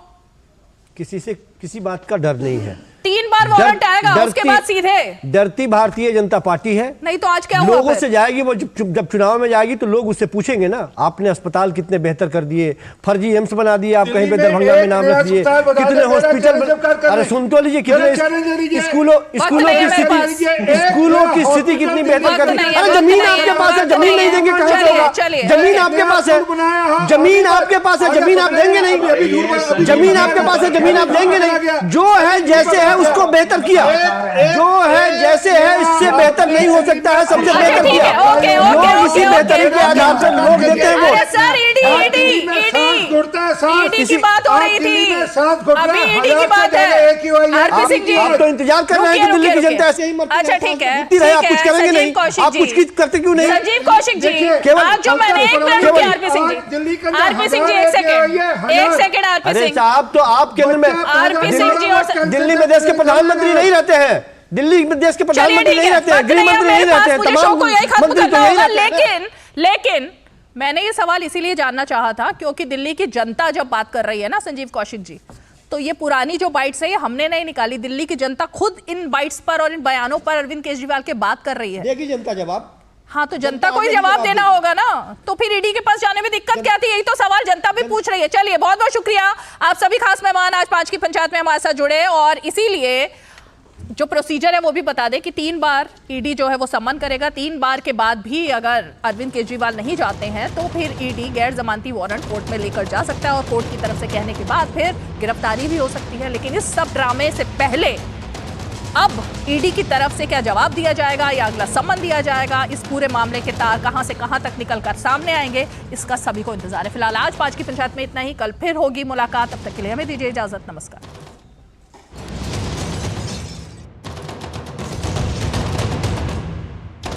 M: किसी से किसी बात का डर नहीं है।
A: 3 बार वारंट आएगा, उसके बाद सीधे
M: डरती भारतीय जनता पार्टी है।
A: नहीं तो आज क्या हुआ?
M: लोगों से जाएगी वो, जब चुनाव में जाएगी तो लोग उससे पूछेंगे ना, आपने अस्पताल कितने बेहतर कर दिए, फर्जी एम्स बना दिए, आप कहीं पे दरभंगा में नाम रख दिए, कितने हॉस्पिटल, अरे सुन तो लीजिए, कितने स्कूलों की स्थिति कितनी बेहतर कर दी। अरे जमीन आपके पास है, जमीन नहीं देंगे कहां से होगा? जमीन आपके पास है, जमीन आपके पास है, जमीन आप देंगे नहीं, जमीन आपके पास है, जमीन आप देंगे नहीं। जो है जैसे है उसको बेहतर किया, जो है जैसे है इससे बेहतर नहीं हो सकता है, सबसे बेहतर किया। लोग इसी बेहतरी के आधार पर लोग देते हैं वो।
A: सर ईडी की बात हो रही थी, अभी ईडी की बात है। आरपी सिंह जी,
M: आप तो इंतजार कर रहे हैं कि दिल्ली की जनता ऐसे ही मरती
A: अच्छा ठीक है,
M: आप कुछ करेंगे नहीं, आप कुछ करते क्यों नहीं?
A: संजीव कौशिक जी, आज जो मैंने एक मिनट रुकिए आरपी सिंह जी, एक सेकंड आरपी सिंह
M: साहब, तो आप केंद्र में
A: आरपी सिंह जी और
M: दिल्ली में देश के प्रधानमंत्री नहीं रहते हैं, दिल्ली में देश के प्रधानमंत्री नहीं रहते हैं, गृह मंत्री नहीं रहते हैं, तमाम मंत्री तो नहीं रहते हैं।
A: लेकिन मैंने ये सवाल इसीलिए जानना चाहा था क्योंकि दिल्ली की जनता जब बात कर रही है ना संजीव कौशिक जी, तो ये पुरानी जो बाइट्स है ये हमने नहीं निकाली, दिल्ली की जनता खुद इन बाइट्स पर और इन बयानों पर अरविंद केजरीवाल के बात कर रही है।
M: देगी जनता जवाब।
A: हाँ तो जनता को ही जवाब देना होगा ना, तो फिर ईडी के पास जाने में दिक्कत क्या थी? यही तो सवाल जनता भी पूछ रही है। चलिए बहुत बहुत शुक्रिया, आप सभी खास मेहमान आज 5 की पंचायत में हमारे साथ जुड़े, और इसीलिए जो प्रोसीजर है वो भी बता दें कि 3 बार ईडी जो है वो सम्मन करेगा। 3 बार के बाद भी अगर अरविंद केजरीवाल नहीं जाते हैं तो फिर ईडी गैर जमानती वारंट कोर्ट में लेकर जा सकता है और कोर्ट की तरफ से कहने के बाद फिर गिरफ्तारी भी हो सकती है। लेकिन इस सब ड्रामे से पहले अब ईडी की तरफ से क्या जवाब दिया जाएगा या अगला सम्मन दिया जाएगा, इस पूरे मामले के तार कहां से कहां तक निकलकर सामने आएंगे, इसका सभी को इंतजार है। फिलहाल आज 5 की पंचायत में इतना ही, कल फिर होगी मुलाकात, तब तक के लिए हमें दीजिए इजाजत, नमस्कार।